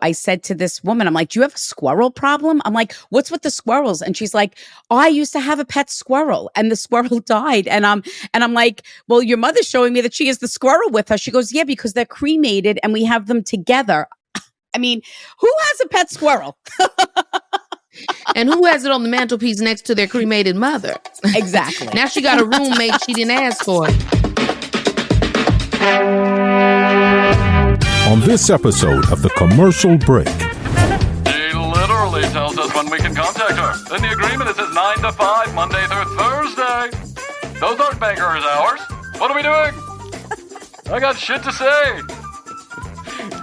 I said to this woman, I'm like, do you have a squirrel problem? I'm like, what's with the squirrels? And she's like, oh, I used to have a pet squirrel and the squirrel died. And I'm like, well, your mother's showing me that she has the squirrel with her. She goes, yeah, because they're cremated and we have them together. I mean, who has a pet squirrel? And who has it on the mantelpiece next to their cremated mother? Exactly. Now she got a roommate she didn't ask for. On this episode of The Commercial Break. She literally tells us when we can contact her. In the agreement, it says 9 to 5, Monday through Thursday. Those aren't banker's hours. What are we doing? I got shit to say.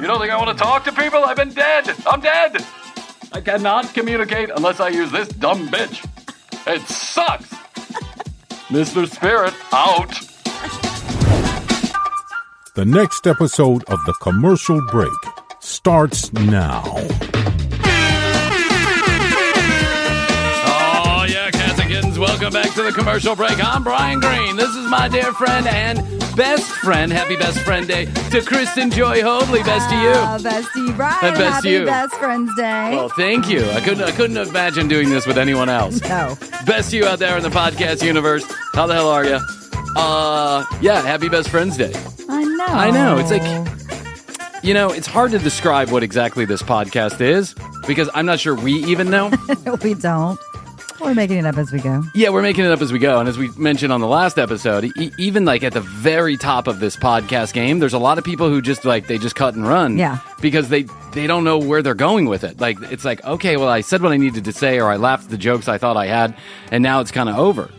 You don't think I want to talk to people? I've been dead. I'm dead. I cannot communicate unless I use this dumb bitch. It sucks. Mr. Spirit, out. The next episode of The Commercial Break starts now. Oh, yeah, cats and kittens, welcome back to The Commercial Break. I'm Bryan Green. This is my dear friend and best friend. Happy Best Friend Day to Kristen Joy Hoadley. Best to you. Best to you, Bryan. And best Happy to you. Best Friends Day. Well, thank you. I couldn't imagine doing this with anyone else. No. Best to you out there in the podcast universe. How the hell are you? Yeah, happy Best Friends Day. I know. It's like, it's hard to describe what exactly this podcast is because I'm not sure we even know. We don't. We're making it up as we go. Yeah, we're making it up as we go. And as we mentioned on the last episode, even like at the very top of this podcast game, there's a lot of people who just they just cut and run. Yeah. Because they don't know where they're going with it. Like, it's like, okay, well, I said what I needed to say, or I laughed at the jokes I thought I had, and now it's kind of over.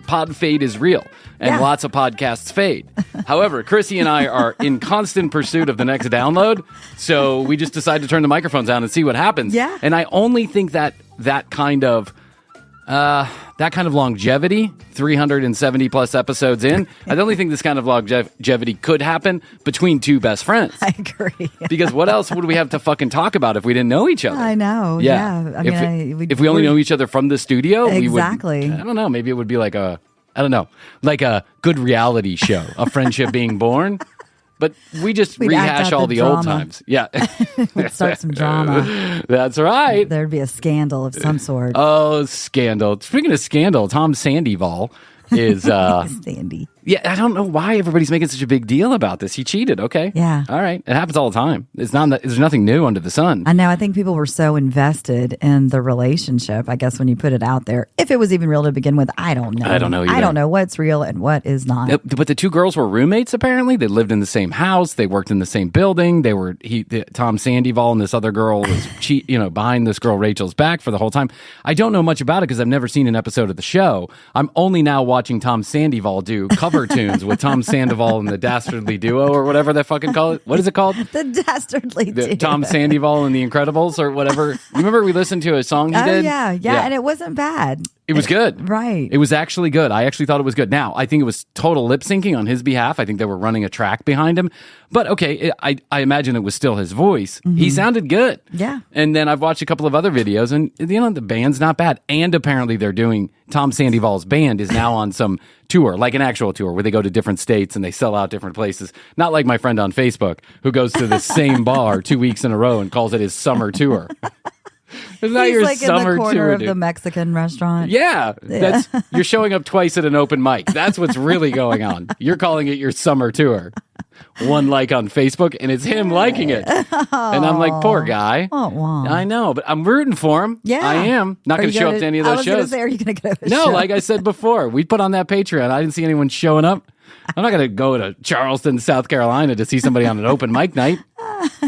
Pod fade is real. And lots of podcasts fade. However, Krissy and I are in constant pursuit of the next download, so we just decided to turn the microphones down and see what happens. Yeah. And I only think that kind of longevity, 370 plus episodes in, I only think this kind of longevity could happen between two best friends. I agree. Because what else would we have to fucking talk about if we didn't know each other? I know. Yeah. I mean, if we only know each other from the studio, exactly. we would, I don't know, maybe it would be like a good reality show, a friendship being born. But we just rehash all the old times. Yeah. We'd start some drama. That's right. There'd be a scandal of some sort. Oh, scandal. Speaking of scandal, Tom Scandoval is... Sandy. Yeah, I don't know why everybody's making such a big deal about this. He cheated, okay? Yeah. All right. It happens all the time. There's nothing new under the sun. I know. I think people were so invested in the relationship, I guess, when you put it out there. If it was even real to begin with, I don't know. I don't know either. I don't know what's real and what is not. But the two girls were roommates, apparently. They lived in the same house. They worked in the same building. Tom Scandoval and this other girl was behind this girl Rachel's back for the whole time. I don't know much about it because I've never seen an episode of the show. I'm only now watching Tom Scandoval do cover tunes with Tom Sandoval and the Dastardly Duo or whatever they fucking call it. What is it called? The Dastardly Duo. Tom Sandoval and the Incredibles or whatever. Remember we listened to a song he did? Yeah. And it wasn't bad. It was good. Right. It was actually good. I actually thought it was good. Now, I think it was total lip syncing on his behalf. I think they were running a track behind him. But okay, I imagine it was still his voice. Mm-hmm. He sounded good. Yeah. And then I've watched a couple of other videos and, the band's not bad. And apparently they're doing, Tom Sandoval's band is now on some tour, like an actual tour where they go to different states and they sell out different places. Not like my friend on Facebook who goes to the same bar 2 weeks in a row and calls it his summer tour. It's not your like summer in the corner tour, of dude. the Mexican restaurant. Yeah, you're showing up twice at an open mic. That's what's really going on. You're calling it your summer tour. One like on Facebook, and it's him liking it. And I'm like, poor guy. I know, but I'm rooting for him. Yeah, I am. Not going to show up to any of those shows. Are you going to go to No, show? like I said before, we put on that Patreon. I didn't see anyone showing up. I'm not going to go to Charleston, South Carolina to see somebody on an open mic night.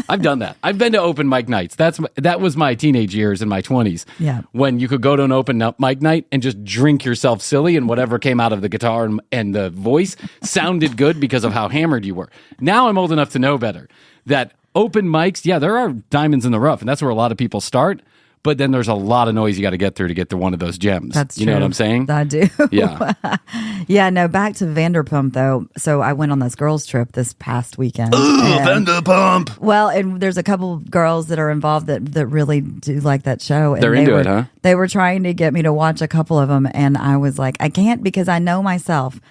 I've done that. I've been to open mic nights. That was my teenage years in my 20s. Yeah. When you could go to an open mic night and just drink yourself silly and whatever came out of the guitar and the voice sounded good because of how hammered you were. Now I'm old enough to know better that open mics, yeah, there are diamonds in the rough, and that's where a lot of people start. But then there's a lot of noise you got to get through to get to one of those gems. That's true. You know what I'm saying? I do. Yeah. Yeah, no, back to Vanderpump, though. So I went on this girls' trip this past weekend. Vanderpump. Well, and there's a couple girls that are involved that really do like that show. And They're into it, huh? They were trying to get me to watch a couple of them, and I was like, I can't because I know myself.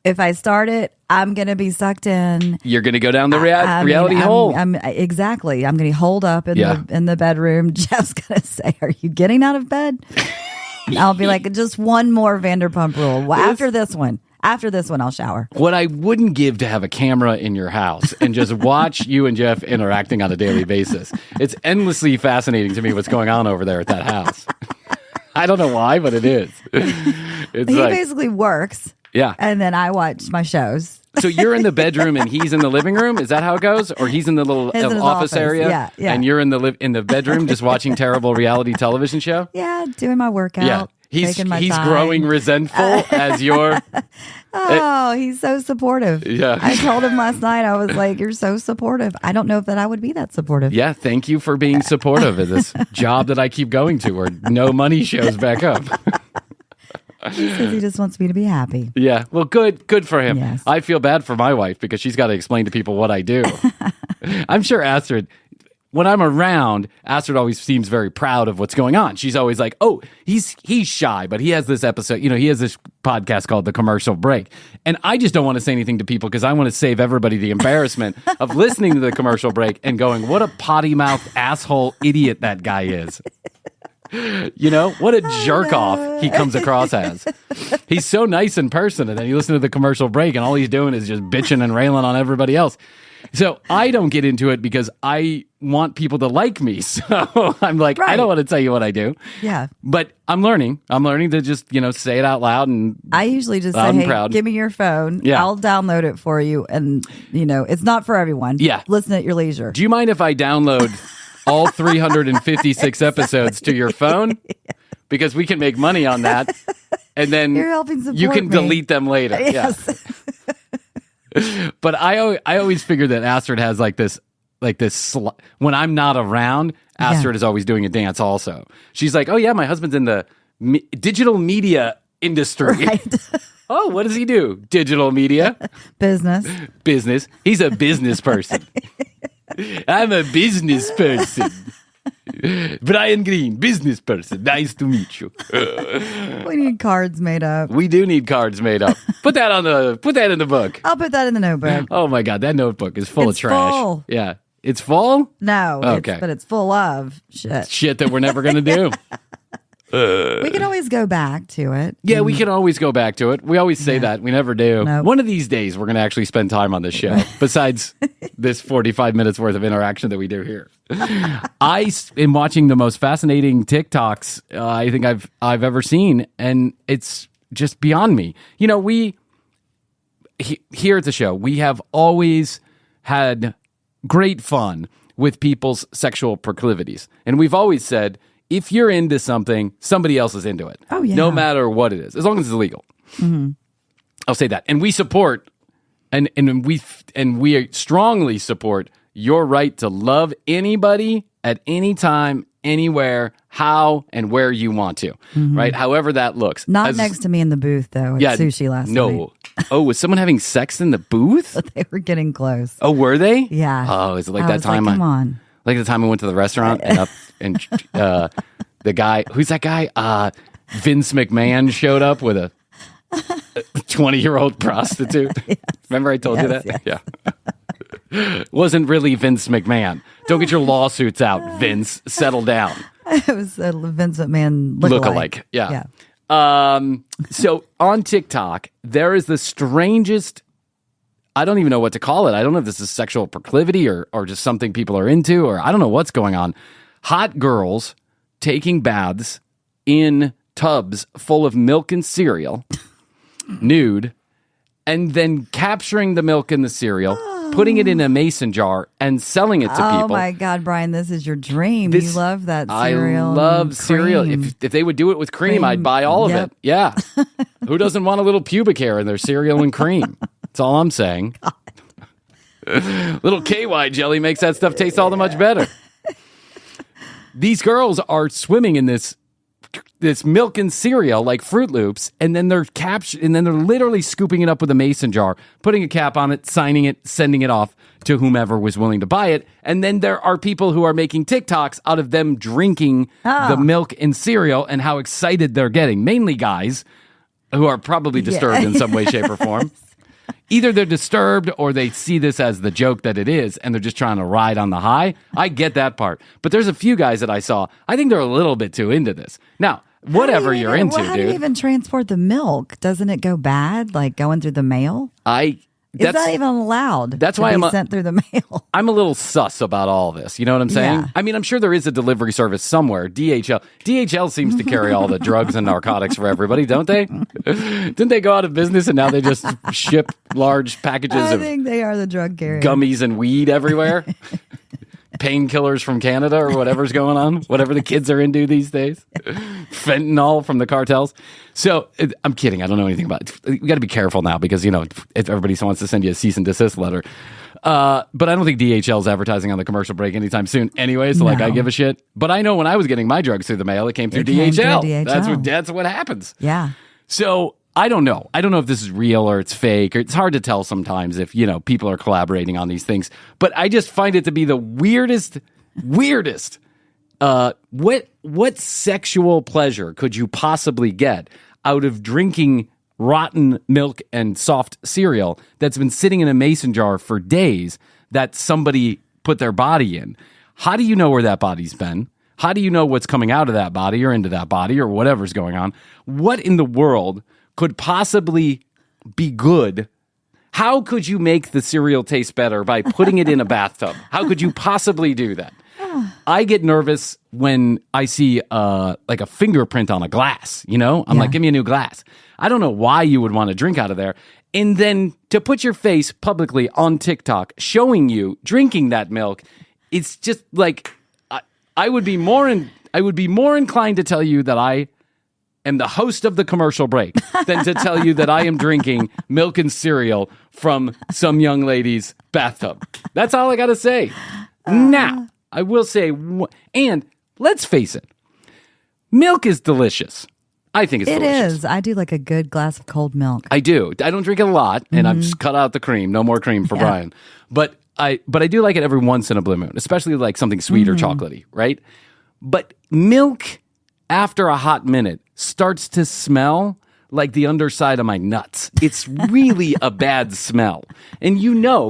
If I start it, I'm going to be sucked in. You're going to go down the reality hole. Exactly. I'm going to hold up in the bedroom. Jeff's going to say, "Are you getting out of bed?" I'll be like, "Just one more Vanderpump Rule. Well, after this one, I'll shower." What I wouldn't give to have a camera in your house and just watch you and Jeff interacting on a daily basis. It's endlessly fascinating to me what's going on over there at that house. I don't know why, but it is. He basically works. Yeah. And then I watch my shows. So you're in the bedroom and he's in the living room? Is that how it goes? Or he's in the little office area? Yeah. And you're in the bedroom just watching terrible reality television show? Yeah, doing my workout. Yeah. He's time. growing resentful as you're... He's so supportive. Yeah. I told him last night, I was like, "You're so supportive." I don't know if that I would be that supportive. Yeah, thank you for being supportive of this job that I keep going to where no money shows back up. He says he just wants me to be happy. Yeah, well, good for him. Yes. I feel bad for my wife because she's got to explain to people what I do. I'm sure Astrid, when I'm around, Astrid always seems very proud of what's going on. She's always like, "Oh, he's shy, but he has this episode, he has this podcast called The Commercial Break." And I just don't want to say anything to people because I want to save everybody the embarrassment of listening to The Commercial Break and going, "What a potty-mouthed asshole idiot that guy is." What a jerk off he comes across as. He's so nice in person, and then you listen to The Commercial Break, and all he's doing is just bitching and railing on everybody else. So I don't get into it because I want people to like me. So I'm like, I don't want to tell you what I do. Yeah. But I'm learning. I'm learning to just, say it out loud. And I usually just say, "Hey, proud. give me your phone. Yeah. I'll download it for you." And, it's not for everyone. Yeah. Listen at your leisure. Do you mind if I download all 356 episodes to your phone? Because we can make money on that. And then You're helping support you can me. delete them later. Yes. Yeah. But I always figure that Astrid has like this when I'm not around, Astrid is always doing a dance also. She's like, "Oh yeah, my husband's in the digital media industry." Right. Oh, what does he do? Digital media. Business. He's a business person. I'm a business person. Brian Green, business person. Nice to meet you. We need cards made up. We do need cards made up. Put that in the book. I'll put that in the notebook. Oh my God, that notebook is full of trash. Full. Yeah. It's full? No. Okay. But it's full of shit. Shit that we're never going to do. We can always go back to it. Yeah, we can always go back to it. We always say that. We never do. Nope. One of these days, we're going to actually spend time on this show, besides this 45 minutes worth of interaction that we do here. I am watching the most fascinating TikToks I think I've ever seen, and it's just beyond me. Here at the show, we have always had great fun with people's sexual proclivities. And we've always said, if you're into something, somebody else is into it. Oh, yeah. No matter what it is, as long as it's legal. Mm-hmm. I'll say that. And we support, and we strongly support your right to love anybody at any time, anywhere, how and where you want to, right? However that looks. Not next to me in the booth, though, at sushi last night. No. Oh, was someone having sex in the booth? They were getting close. Oh, were they? Yeah. Oh, is it like I that was time? Like, come on. Like the time I went to the restaurant and the guy, who's that guy? Vince McMahon showed up with a 20-year-old prostitute. Yes. Remember I told you that? Yes. Yeah. Wasn't really Vince McMahon. Don't get your lawsuits out, Vince. Settle down. It was a Vince McMahon lookalike. Yeah. So on TikTok, there is the strangest, I don't even know what to call it. I don't know if this is sexual proclivity or just something people are into, or I don't know what's going on. Hot girls taking baths in tubs full of milk and cereal, nude, and then capturing the milk and the cereal, putting it in a mason jar, and selling it to people. Oh my God, Brian, this is your dream. You love that cereal. I love cereal. If they would do it with cream, I'd buy all of it. Yeah. Who doesn't want a little pubic hair in their cereal and cream? That's all I'm saying. Little KY jelly makes that stuff taste all the much better. These girls are swimming in this milk and cereal like Fruit Loops, and then they're literally scooping it up with a mason jar, putting a cap on it, signing it, sending it off to whomever was willing to buy it. And then there are people who are making TikToks out of them drinking the milk and cereal and how excited they're getting. Mainly guys who are probably disturbed in some way, shape, or form. Either they're disturbed or they see this as the joke that it is, and they're just trying to ride on the high. I get that part. But there's a few guys that I saw, I think they're a little bit too into this. Now, whatever you're into, dude. How do you even transport the milk? Doesn't it go bad, like going through the mail? Is that even allowed? That's why I'm sent through the mail. I'm a little sus about all this. You know what I'm saying? Yeah. I mean, I'm sure there is a delivery service somewhere. DHL seems to carry all the drugs and narcotics for everybody, don't they? Didn't they go out of business and now they just ship large packages I of think they are the drug carrier. gummies and weed everywhere? Painkillers from Canada or whatever's going on, whatever the kids are into these days. Fentanyl from the cartels. So I'm kidding. I don't know anything about it. We got to be careful now because, if everybody wants to send you a cease and desist letter. But I don't think DHL's advertising on the commercial break anytime soon anyway. So I give a shit. But I know when I was getting my drugs through the mail, it came through DHL. That's what happens. Yeah. So I don't know. I don't know if this is real or it's fake. Or it's hard to tell sometimes if, people are collaborating on these things. But I just find it to be the weirdest. What sexual pleasure could you possibly get out of drinking rotten milk and soft cereal that's been sitting in a mason jar for days that somebody put their body in? How do you know where that body's been? How do you know what's coming out of that body or into that body or whatever's going on? What in the world could possibly be good? How could you make the cereal taste better by putting it in a bathtub? How could you possibly do that? I get nervous when I see a fingerprint on a glass, I'm like, give me a new glass. I don't know why you would want to drink out of there. And then to put your face publicly on TikTok showing you drinking that milk, it's just like I would be more inclined to tell you that I am the host of the commercial break than to tell you that I am drinking milk and cereal from some young lady's bathtub. That's all I got to say. Now, I will say, and let's face it, milk is delicious. I think it's delicious. It is. I do like a good glass of cold milk. I do. I don't drink it a lot, and I've just cut out the cream. No more cream for Bryan. But I do like it every once in a blue moon, especially like something sweet or chocolatey, right? But milk, after a hot minute, starts to smell like the underside of my nuts. It's really a bad smell. And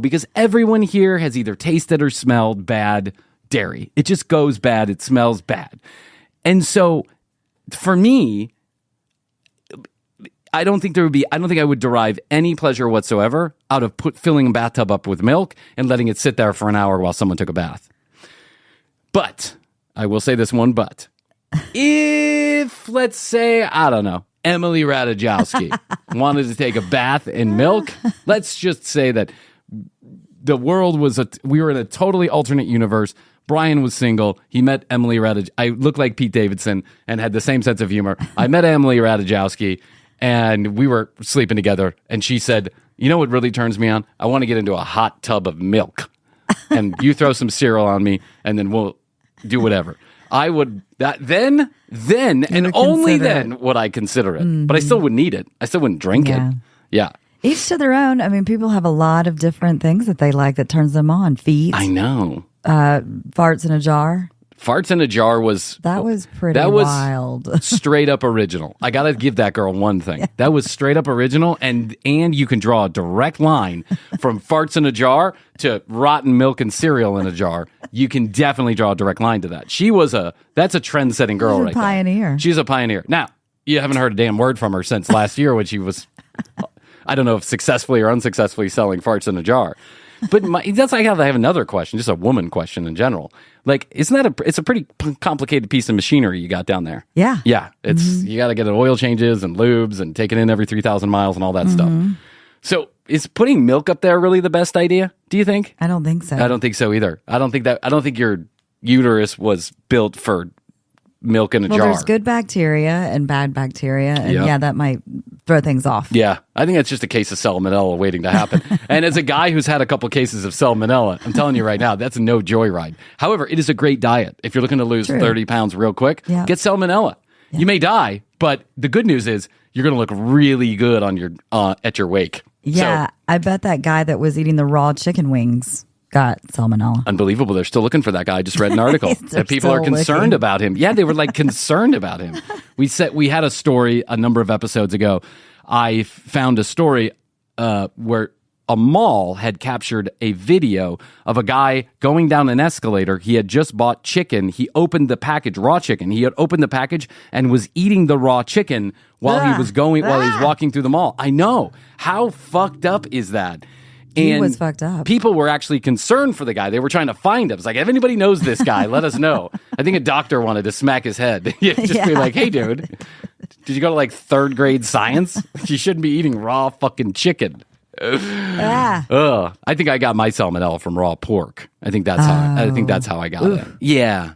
because everyone here has either tasted or smelled bad dairy. It just goes bad. It smells bad. And so for me, I don't think I would derive any pleasure whatsoever out of filling a bathtub up with milk and letting it sit there for an hour while someone took a bath. But I will say this one but. If, let's say, I don't know, Emily Ratajkowski wanted to take a bath in milk, let's just say that the world we were in a totally alternate universe. Bryan was single. He met Emily Ratajkowski. I looked like Pete Davidson and had the same sense of humor. I met Emily Ratajkowski and we were sleeping together. And she said, you know what really turns me on? I want to get into a hot tub of milk. And you throw some cereal on me and then we'll do whatever. I would then and only then would I consider it. But I still wouldn't eat it. I still wouldn't drink it. Yeah. Each to their own. I mean, people have a lot of different things that they like that turns them on. Feet. I know. Farts in a jar. Farts in a jar was pretty wild. Straight up original. I gotta give that girl one thing. Yeah. That was straight up original, and you can draw a direct line from farts in a jar to rotten milk and cereal in a jar. You can definitely draw a direct line to that. That's a trend-setting girl right there. Pioneer. She's a pioneer. Now, you haven't heard a damn word from her since last year when she was, I don't know if successfully or unsuccessfully selling farts in a jar. But that's like how I have another question, just a woman question in general. Like, it's a pretty complicated piece of machinery you got down there. Yeah. Yeah. You got to get oil changes and lubes and take it in every 3,000 miles and all that stuff. So is putting milk up there really the best idea? Do you think? I don't think so. I don't think so either. I don't think your uterus was built for milk in a jar. There's good bacteria and bad bacteria, and that might throw things off. Yeah, I think that's just a case of salmonella waiting to happen. And as a guy who's had a couple cases of salmonella, I'm telling you right now, that's no joyride. However, it is a great diet. If you're looking to lose 30 pounds real quick, get salmonella. Yeah. You may die, but the good news is you're going to look really good on your at your wake. Yeah, I bet that guy that was eating the raw chicken wings got salmonella. Unbelievable. They're still looking for that guy. I just read an article that people are concerned about him. Yeah, they were like concerned about him. We had a story a number of episodes ago. I found a story where a mall had captured a video of a guy going down an escalator. He had just bought chicken. He opened the package, raw chicken. He had opened the package and was eating the raw chicken while he was walking through the mall. I know. How fucked up is that? And he was fucked up. People were actually concerned for the guy. They were trying to find him. It's like, if anybody knows this guy, let us know. I think a doctor wanted to smack his head. Be like, hey, dude, did you go to like 3rd grade science? You shouldn't be eating raw fucking chicken. I think I got my salmonella from raw pork. I think that's how I got it. Yeah.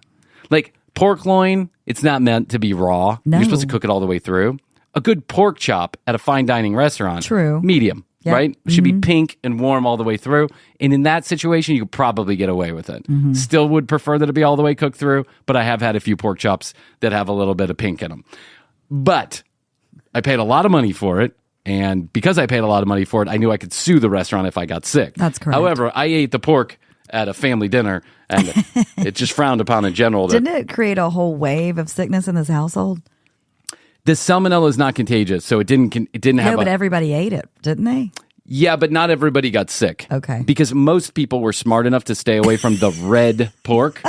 Like pork loin, it's not meant to be raw. No. You're supposed to cook it all the way through. A good pork chop at a fine dining restaurant. True. Medium. Yep. Right? It should be pink and warm all the way through. And in that situation, you could probably get away with it. Still would prefer that it be all the way cooked through, but I have had a few pork chops that have a little bit of pink in them. But I paid a lot of money for it. And because I paid a lot of money for it, I knew I could sue the restaurant if I got sick. That's correct. However, I ate the pork at a family dinner, and it's just frowned upon in general. Didn't it create a whole wave of sickness in this household? The salmonella is not contagious, so it didn't have. No, but everybody ate it, didn't they? Yeah, but not everybody got sick. Okay. Because most people were smart enough to stay away from the red pork.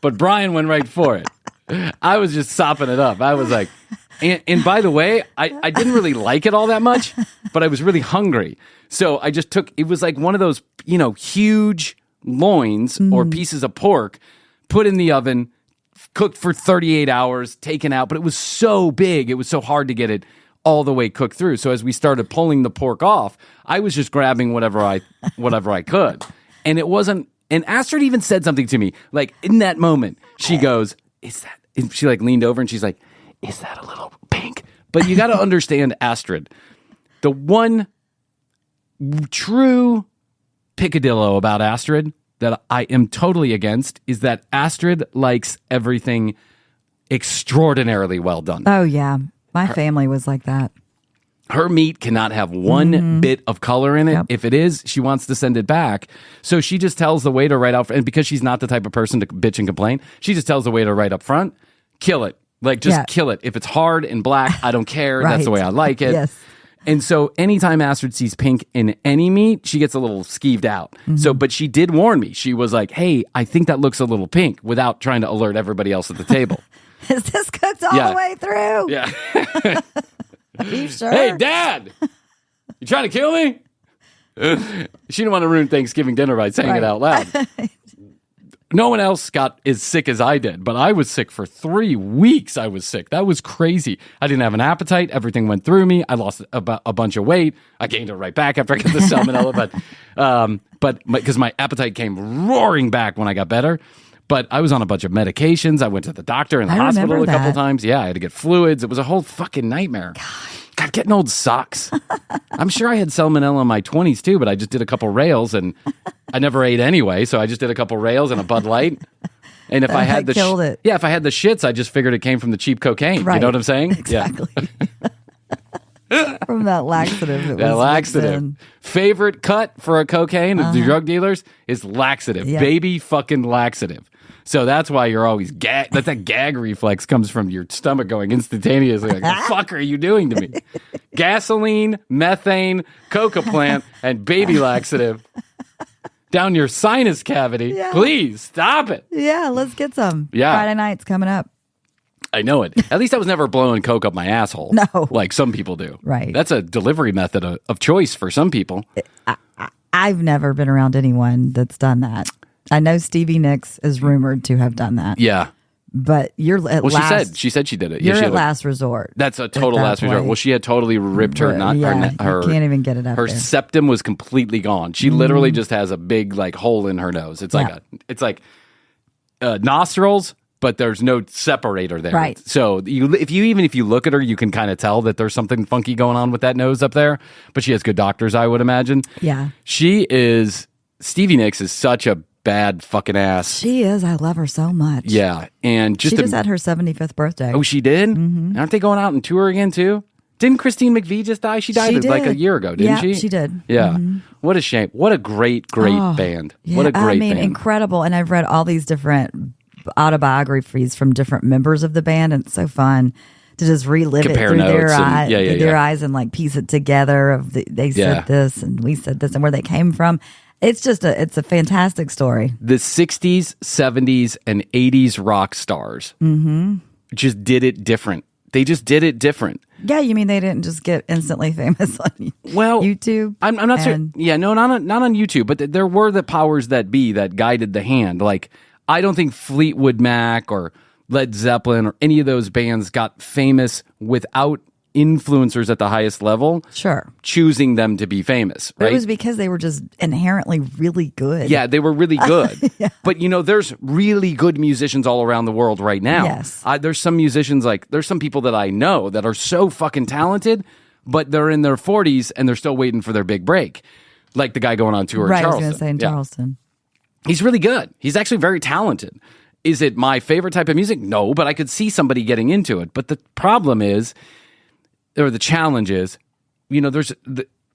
But Bryan went right for it. I was just sopping it up. I was like, and by the way, I didn't really like it all that much, but I was really hungry. So I just it was like one of those, huge loins or pieces of pork, put in the oven, cooked for 38 hours, taken out. But it was so big. It was so hard to get it all the way cooked through. So as we started pulling the pork off, I was just grabbing whatever I could. And it wasn't, and Astrid even said something to me, like in that moment, she goes, and she like leaned over and she's like, is that a little pink? But you got to understand, Astrid, the one true picadillo about Astrid that I am totally against is that Astrid likes everything extraordinarily well done. Oh, yeah. My family was like that. Her meat cannot have one bit of color in it. Yep. If it is, she wants to send it back. So she just tells the waiter right out, and because she's not the type of person to bitch and complain, she just tells the waiter right up front, kill it. Like, just kill it. If it's hard and black, I don't care. Right. That's the way I like it. Yes. And so anytime Astrid sees pink in any meat, she gets a little skeeved out. So, but she did warn me. She was like, hey, I think that looks a little pink, without trying to alert everybody else at the table. Is this cooked all the way through? Yeah. Are you sure? Hey, Dad! You trying to kill me? She didn't want to ruin Thanksgiving dinner by saying it out loud. No one else got as sick as I did, but I was sick for 3 weeks. I was sick. That was crazy. I didn't have an appetite. Everything went through me. I lost a bunch of weight. I gained it right back after I got the salmonella, but because my appetite came roaring back when I got better. But I was on a bunch of medications. I went to the doctor in the hospital a couple times. Yeah, I had to get fluids. It was a whole fucking nightmare. God, getting old sucks. I'm sure I had salmonella in my 20s too, but I just did a couple rails and I never ate anyway. So I just did a couple rails and a Bud Light. And if I had the if I had the shits, I just figured it came from the cheap cocaine. Right. You know what I'm saying? Exactly. Yeah. From that laxative. That laxative. Favorite cut for a cocaine of the drug dealers is laxative. Yep. Baby fucking laxative. So that's why you're always that gag reflex comes from your stomach going instantaneously. Like, what the fuck are you doing to me? Gasoline, methane, coca plant, and baby laxative down your sinus cavity. Yeah. Please stop it. Yeah, let's get some. Yeah. Friday night's coming up. I know it. At least I was never blowing coke up my asshole. No. Like some people do. Right. That's a delivery method of choice for some people. I've never been around anyone that's done that. I know Stevie Nicks is rumored to have done that. Yeah. But you're at last. She said she did it. You're at last resort. That's a total last resort. Well, she had totally ripped her. Her can't even get it up. Her septum was completely gone. She literally just has a big like hole in her nose. It's like nostrils, but there's no separator there. Right. So if you look at her, you can kind of tell that there's something funky going on with that nose up there. But she has good doctors, I would imagine. Yeah. Stevie Nicks is such a bad fucking ass. She is. I love her so much. Yeah. And she just had her 75th birthday. Oh, she did? Mm-hmm. Aren't they going out and tour again too? Didn't Christine McVie just die? She died like a year ago, didn't she? Yeah, she did. Yeah. Mm-hmm. What a shame. What a great band. Yeah, what a great band. Incredible. And I've read all these different autobiographies from different members of the band, and it's so fun to just relive Compare it through their notes and- eyes, yeah, yeah, their yeah. eyes, and like piece it together. They Yeah. said this and we said this and where they came from. It's just it's a fantastic story. The 60s, 70s, and 80s rock stars just did it different. They just did it different. Yeah, you mean they didn't just get instantly famous on Well, YouTube? I'm not sure. and- Yeah, no, not on YouTube, but there were the powers that be that guided the hand. Like, I don't think Fleetwood Mac or Led Zeppelin or any of those bands got famous without influencers at the highest level Sure. choosing them to be famous, But right? it was because they were just inherently really good. Yeah, they were really good. But, there's really good musicians all around the world right now. Yes. There's some musicians, there's some people that I know that are so fucking talented, but they're in their 40s and they're still waiting for their big break. Like the guy going on tour in Right, I was Charleston. going to say in Yeah. Charleston. He's really good. He's actually very talented. Is it my favorite type of music? No, but I could see somebody getting into it. But the problem is, or the challenge is,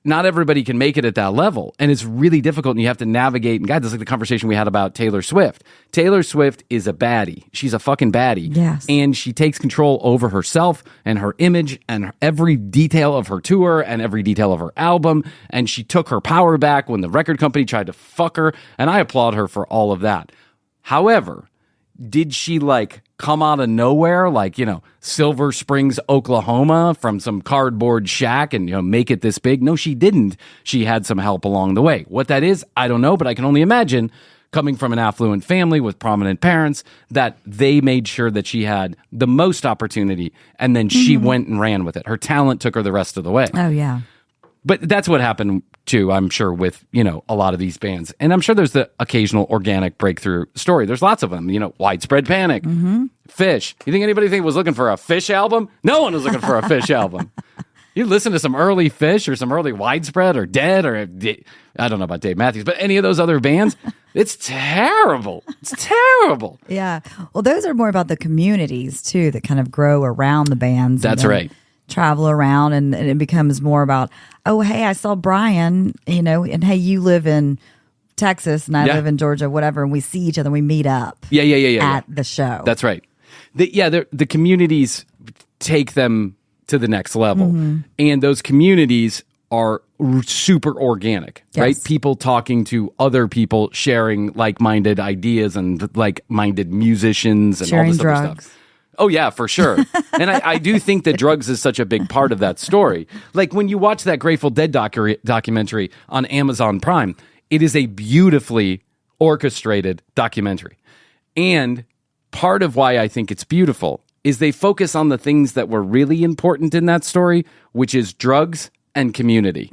not everybody can make it at that level. And it's really difficult, and you have to navigate and guide. This is like the conversation we had about Taylor Swift. Taylor Swift is a baddie. She's a fucking baddie. Yes. And she takes control over herself and her image and every detail of her tour and every detail of her album. And she took her power back when the record company tried to fuck her. And I applaud her for all of that. However, did she come out of nowhere, Silver Springs, Oklahoma, from some cardboard shack and make it this big? No, she didn't. She had some help along the way. What that is, I don't know, but I can only imagine, coming from an affluent family with prominent parents, that they made sure that she had the most opportunity, and then she went and ran with it. Her talent took her the rest of the way. Oh, yeah. But that's what happened too, I'm sure, with, a lot of these bands. And I'm sure there's the occasional organic breakthrough story. There's lots of them, Widespread Panic, Fish. You think anybody was looking for a Fish album? No one was looking for a Fish album. You listen to some early Fish or some early Widespread or Dead or I don't know about Dave Matthews, but any of those other bands, it's terrible. It's terrible. Yeah. Well, those are more about the communities, too, that kind of grow around the bands. That's and then right. Travel around, and it becomes more about, oh, hey, I saw Bryan, and hey, you live in Texas and I live in Georgia, whatever, and we see each other and we meet up Yeah. at the show. That's right. The communities take them to the next level. And those communities are super organic, right? People talking to other people, sharing like-minded ideas and like-minded musicians and Sharing all this other drugs. stuff. Oh, yeah, for sure. And I do think that drugs is such a big part of that story. Like when you watch that Grateful Dead documentary on Amazon Prime, it is a beautifully orchestrated documentary. And part of why I think it's beautiful is they focus on the things that were really important in that story, which is drugs and community.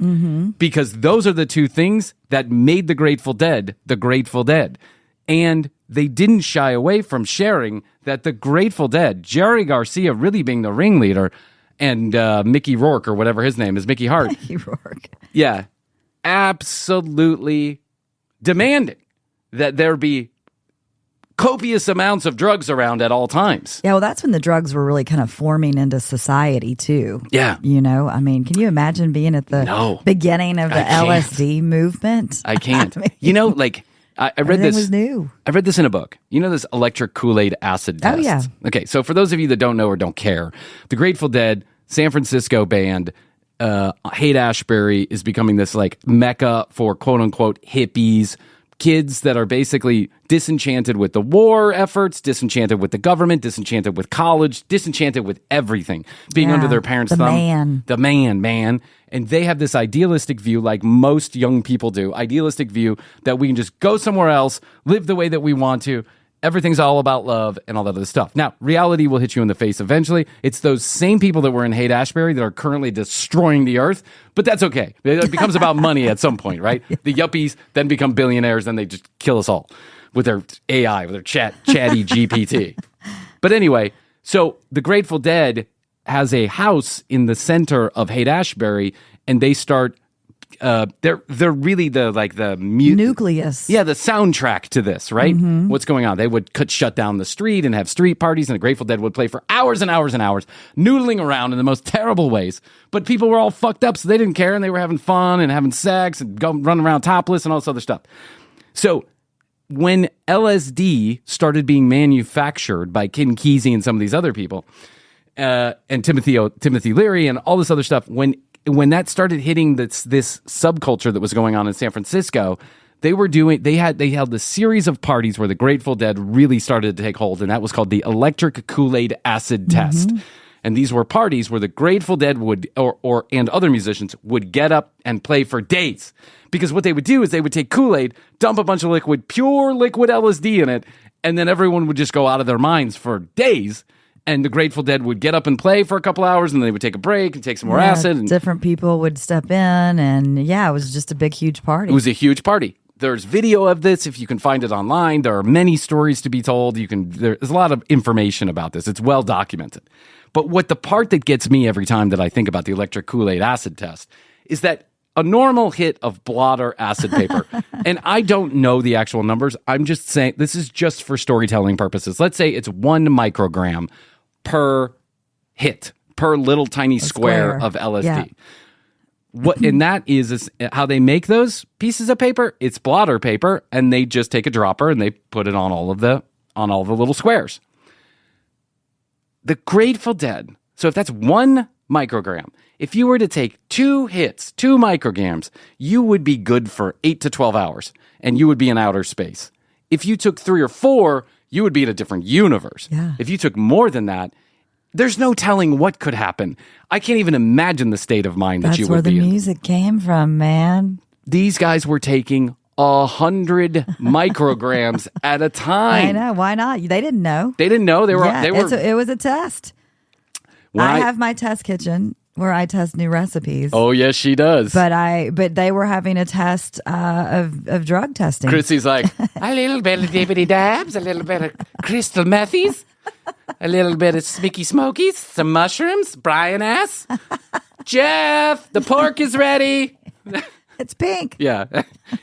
Because those are the two things that made the Grateful Dead the Grateful Dead. And they didn't shy away from sharing that the Grateful Dead, Jerry Garcia really being the ringleader, and Mickey Rourke, or whatever his name is, Mickey Hart. Mickey Rourke. Yeah, absolutely demanding that there be copious amounts of drugs around at all times. Yeah, well, that's when the drugs were really kind of forming into society, too. Yeah. I mean, can you imagine being at the beginning of the LSD movement? I can't. I read Everything this. was new. I read this in a book. This electric Kool-Aid acid test. Oh, yeah. Okay, so for those of you that don't know or don't care, the Grateful Dead, San Francisco band, Haight-Ashbury is becoming this mecca for quote-unquote hippies, kids that are basically disenchanted with the war efforts, disenchanted with the government, disenchanted with college, disenchanted with everything, being under their parents' thumb. The man. And they have this idealistic view, like most young people do, idealistic view that we can just go somewhere else, live the way that we want to. Everything's all about love and all that other stuff. Now, reality will hit you in the face eventually. It's those same people that were in Haight-Ashbury that are currently destroying the earth, but that's okay. It becomes about money at some point, right? The yuppies then become billionaires, then they just kill us all with their AI, with their chatty GPT. But anyway, so the Grateful Dead has a house in the center of Haight-Ashbury, and they start they're really the nucleus. Yeah, the soundtrack to this, right? What's going on? They would shut down the street and have street parties, and the Grateful Dead would play for hours and hours and hours, noodling around in the most terrible ways. But people were all fucked up, so they didn't care, and they were having fun and having sex and running around topless and all this other stuff. So when LSD started being manufactured by Ken Kesey and some of these other people, and Timothy Leary and all this other stuff. When that started hitting this subculture that was going on in San Francisco, they held a series of parties where the Grateful Dead really started to take hold, and that was called the Electric Kool-Aid Acid Test. And these were parties where the Grateful Dead would, and other musicians would get up and play for days. Because what they would do is they would take Kool-Aid, dump a bunch of pure liquid LSD in it, and then everyone would just go out of their minds for days. And the Grateful Dead would get up and play for a couple hours, and they would take a break and take some more acid. And different people would step in, and it was just a big, huge party. It was a huge party. There's video of this if you can find it online. There are many stories to be told. There's a lot of information about this. It's well documented. But the part that gets me every time that I think about the electric Kool-Aid acid test is that a normal hit of blotter acid paper, and I don't know the actual numbers. I'm just saying this is just for storytelling purposes. Let's say it's 1 microgram per hit, per little tiny square of LSD. Yeah. And that is how they make those pieces of paper. It's blotter paper, and they just take a dropper and they put it on all the little squares. The Grateful Dead. So if that's 1 microgram, if you were to take 2 hits, 2 micrograms, you would be good for 8 to 12 hours, and you would be in outer space. If you took 3 or 4, you would be in a different universe. Yeah. If you took more than that, there's no telling what could happen. I can't even imagine the state of mind that you would be in. That's where the music came from, man. These guys were taking 100 micrograms at a time. I know. Why not? They didn't know. They didn't know. It was a test. I have my test kitchen where I test new recipes. Oh, yes, she does. But they were having a test of drug testing. Krissy's like, a little bit of dippity dabs, a little bit of crystal methies, a little bit of smicky smokies, some mushrooms, Bryan ass. Jeff, the pork is ready. It's pink. Yeah,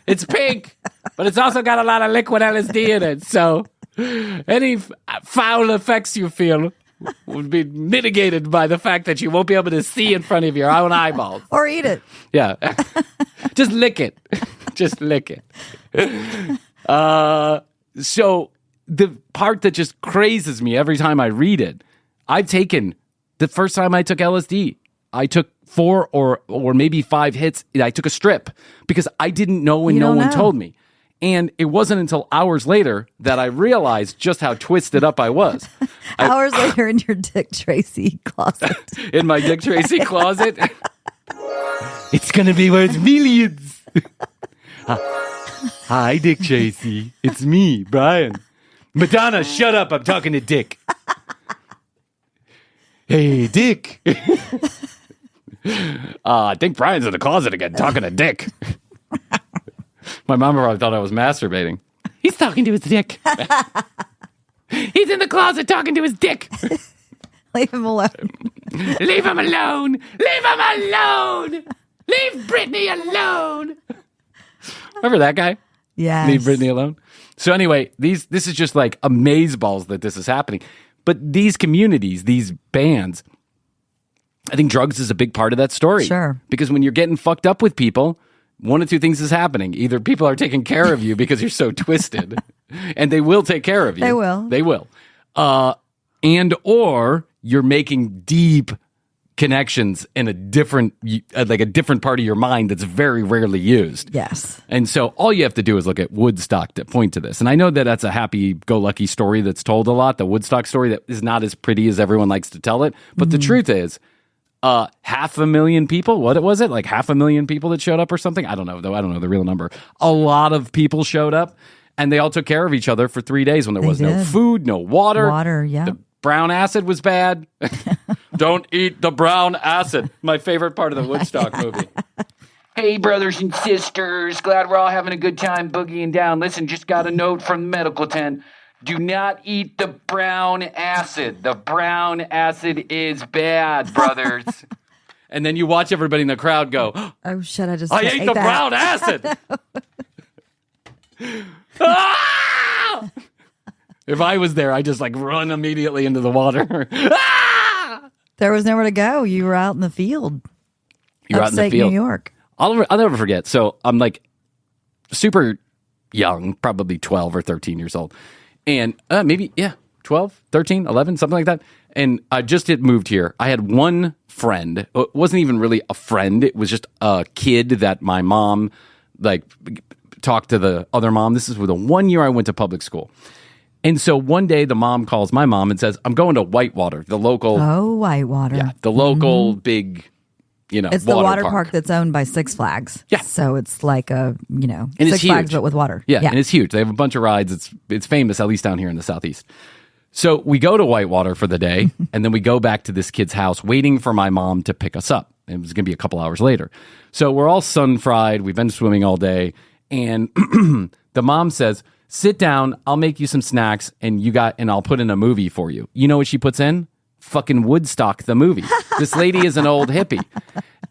it's pink, but it's also got a lot of liquid LSD in it. So any foul effects you feel would be mitigated by the fact that you won't be able to see in front of your own eyeballs. Or eat it. Yeah. Just lick it. Just lick it. So the part that just crazes me every time I read it, the first time I took LSD, I took 4 or maybe 5 hits. I took a strip because I didn't know and no one told me. And it wasn't until hours later that I realized just how twisted up I was. Hours later in your Dick Tracy closet. In my Dick Tracy closet. It's going to be worth millions. Hi, Dick Tracy. It's me, Bryan. Madonna, shut up. I'm talking to Dick. Hey, Dick. I think Bryan's in the closet again talking to Dick. My mom probably thought I was masturbating. He's talking to his dick. He's in the closet talking to his dick. Leave him alone. Leave him alone. Leave him alone. Leave Brittany alone. Remember that guy? Yeah. Leave Brittany alone. So anyway, this is just like amazeballs that this is happening. But these communities, these bands, I think drugs is a big part of that story. Sure. Because when you're getting fucked up with people, one of 2 things is happening. Either people are taking care of you because you're so twisted, and they will take care of you. They will. They will. And or you're making deep connections in a different part of your mind that's very rarely used. Yes. And so all you have to do is look at Woodstock to point to this. And I know that that's a happy-go-lucky story that's told a lot, the Woodstock story that is not as pretty as everyone likes to tell it. But the truth is, 500,000 people, what was it? Like 500,000 people that showed up or something? I don't know, though. I don't know the real number. A lot of people showed up, and they all took care of each other for 3 days when there was no food, no water. Water, yeah. The brown acid was bad. Don't eat the brown acid. My favorite part of the Woodstock movie. Hey, brothers and sisters. Glad we're all having a good time boogieing down. Listen, just got a note from the medical tent. Do not eat the brown acid. The brown acid is bad, brothers. And then you watch everybody in the crowd go, oh, shit, I ate the brown acid. Ah! If I was there, I'd just run immediately into the water. Ah! There was nowhere to go. You were out in the field. You're out in the field. New York. I'll never forget. So I'm super young, probably 12 or 13 years old. And maybe 12, 13, 11, something like that. And I just had moved here. I had one friend. It wasn't even really a friend. It was just a kid that my mom talked to the other mom. This is the 1 year I went to public school. And so one day the mom calls my mom and says, I'm going to Whitewater, the local. Oh, Whitewater. Yeah, the local big, it's the water park that's owned by Six Flags. Yeah. So it's like and Six Flags, but with water. Yeah, and it's huge. They have a bunch of rides. It's famous, at least down here in the Southeast. So we go to Whitewater for the day, and then we go back to this kid's house waiting for my mom to pick us up. It was going to be a couple hours later. So we're all sun-fried. We've been swimming all day. And the mom says, sit down, I'll make you some snacks, and I'll put in a movie for you. You know what she puts in? Fucking Woodstock, the movie. This lady is an old hippie.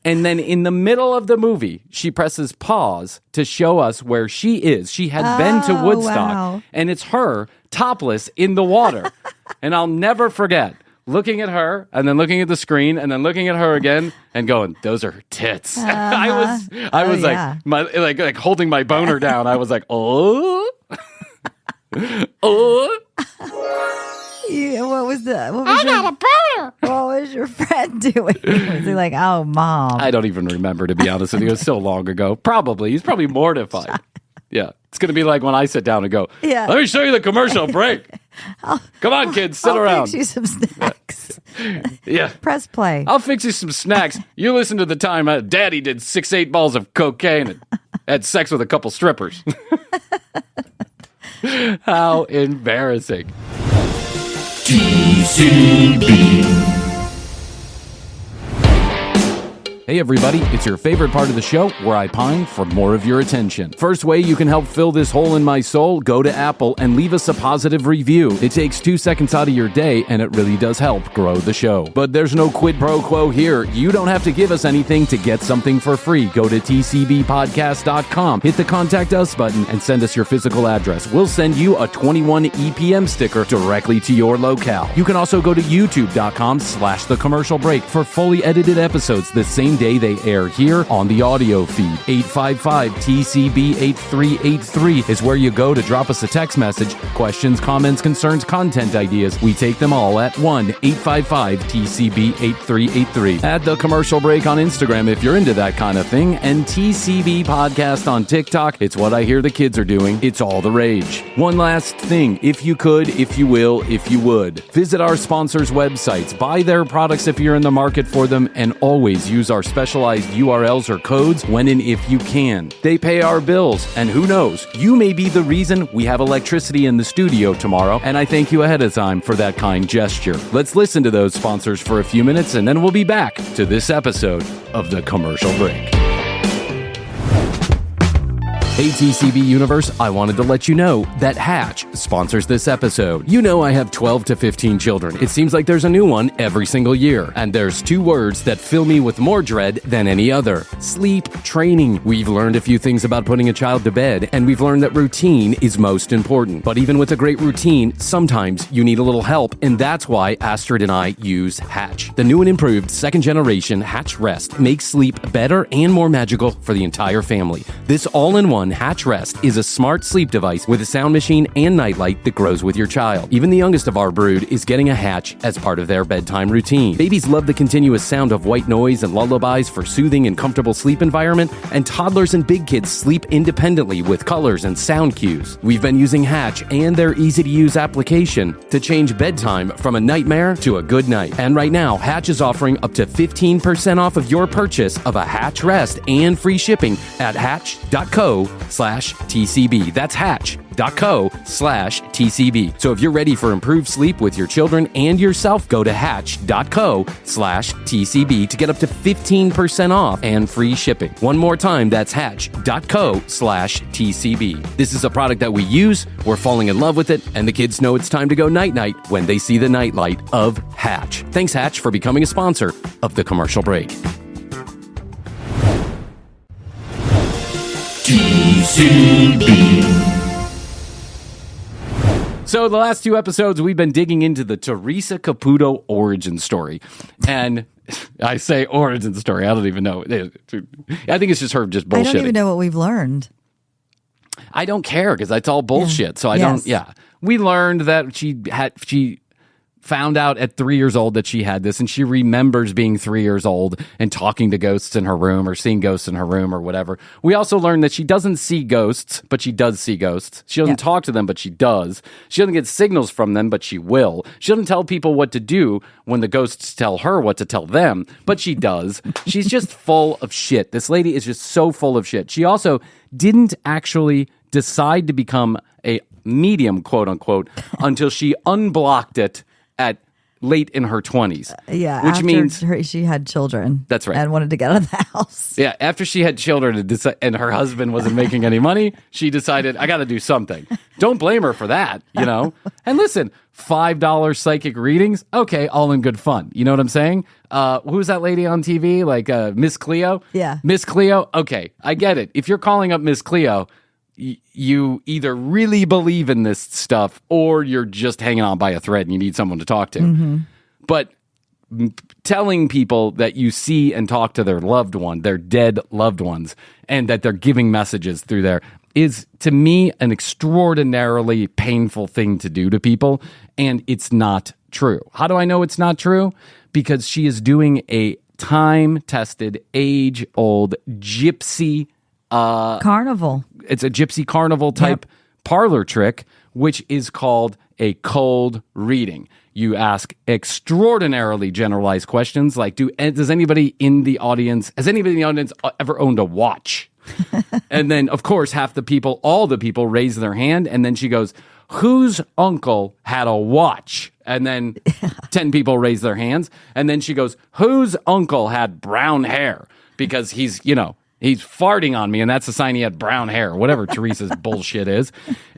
And then in the middle of the movie, she presses pause to show us where she is. She had been to Woodstock, and it's her topless in the water. And I'll never forget looking at her and then looking at the screen and then looking at her again and going, those are her tits. I was like holding my boner down. I was like, oh. Oh. Yeah, I got a boner. What was your friend doing? Was he like, oh, Mom? I don't even remember, to be honest with you. It was so long ago. He's probably mortified. Yeah. It's going to be like when I sit down and go, let me show you the commercial break. Come on, kids, sit around. I'll fix you some snacks. Yeah. Press play. I'll fix you some snacks. You listen to the time Daddy did 6-8 balls of cocaine and had sex with a couple strippers. How embarrassing. TCB. Hey everybody, it's your favorite part of the show where I pine for more of your attention. First way you can help fill this hole in my soul, go to Apple and leave us a positive review. It takes 2 seconds out of your day and it really does help grow the show. But there's no quid pro quo here. You don't have to give us anything to get something for free. Go to tcbpodcast.com, hit the contact us button and send us your physical address. We'll send you a 21 EPM sticker directly to your locale. You can also go to youtube.com/The Commercial Break for fully edited episodes the same day they air here on the audio feed. 855-TCB-8383 is where you go to drop us a text message. Questions, comments, concerns, content ideas. We take them all at 1-855-TCB-8383. Add The Commercial Break on Instagram if you're into that kind of thing. And TCB Podcast on TikTok. It's what I hear the kids are doing. It's all the rage. One last thing. If you could, if you will, if you would, visit our sponsors' websites. Buy their products if you're in the market for them. And always use our specialized URLs or codes when and if you can. They pay our bills, and who knows, you may be the reason we have electricity in the studio tomorrow, and I thank you ahead of time for that kind gesture. Let's listen to those sponsors for a few minutes, and then we'll be back to this episode of The Commercial Break. Hey TCB Universe, I wanted to let you know that Hatch sponsors this episode. You know I have 12 to 15 children. It seems like there's a new one every single year. And there's 2 words that fill me with more dread than any other. Sleep training. We've learned a few things about putting a child to bed, and we've learned that routine is most important. But even with a great routine, sometimes you need a little help, and that's why Astrid and I use Hatch. The new and improved 2nd generation Hatch Rest makes sleep better and more magical for the entire family. This all-in-one Hatch Rest is a smart sleep device with a sound machine and nightlight that grows with your child. Even the youngest of our brood is getting a Hatch as part of their bedtime routine. Babies love the continuous sound of white noise and lullabies for soothing and comfortable sleep environment, and toddlers and big kids sleep independently with colors and sound cues. We've been using Hatch and their easy-to-use application to change bedtime from a nightmare to a good night. And right now, Hatch is offering up to 15% off of your purchase of a Hatch Rest and free shipping at hatch.co/TCB. That's hatch.co/TCB. So if you're ready for improved sleep with your children and yourself, go to hatch.co/TCB to get up to 15% off and free shipping. One more time, that's hatch.co/TCB. This is a product that we use, we're falling in love with it, and the kids know it's time to go night-night when they see the nightlight of Hatch. Thanks, Hatch, for becoming a sponsor of The Commercial Break. TCB. So the last 2 episodes, we've been digging into the Theresa Caputo origin story. And I say origin story. I don't even know. I think it's just her just bullshitting. I don't even know what we've learned. I don't care because that's all bullshit. So I don't. Yeah, we learned that she found out at 3 years old that she had this, and she remembers being 3 years old and talking to ghosts in her room or seeing ghosts in her room or whatever. We also learned that she doesn't see ghosts, but she does see ghosts. She doesn't talk to them, but she does. She doesn't get signals from them, but she will. She doesn't tell people what to do when the ghosts tell her what to tell them, but she does. She's just full of shit. This lady is just so full of shit. She also didn't actually decide to become a medium, quote unquote, until she unblocked it at late in her 20s. Which means she had children. That's right. And wanted to get out of the house. Yeah, after she had children and her husband wasn't making any money, she decided, I got to do something. Don't blame her for that, you know? And listen, $5 psychic readings, okay, all in good fun. You know what I'm saying? Who's that lady on TV? Like Miss Cleo? Yeah. Miss Cleo? Okay, I get it. If you're calling up Miss Cleo, you either really believe in this stuff or you're just hanging on by a thread and you need someone to talk to. Mm-hmm. But telling people that you see and talk to their loved one, their dead loved ones, and that they're giving messages through there is, to me, an extraordinarily painful thing to do to people, and it's not true. How do I know it's not true? Because she is doing a time-tested, age-old gypsy carnival. It's a gypsy carnival type parlor trick, which is called a cold reading. You ask extraordinarily generalized questions like, has anybody in the audience ever owned a watch? And then, of course, all the people raise their hand, and then she goes, whose uncle had a watch? And then 10 people raise their hands, and then she goes, whose uncle had brown hair? Because he's farting on me, and that's a sign he had brown hair, whatever Theresa's bullshit is.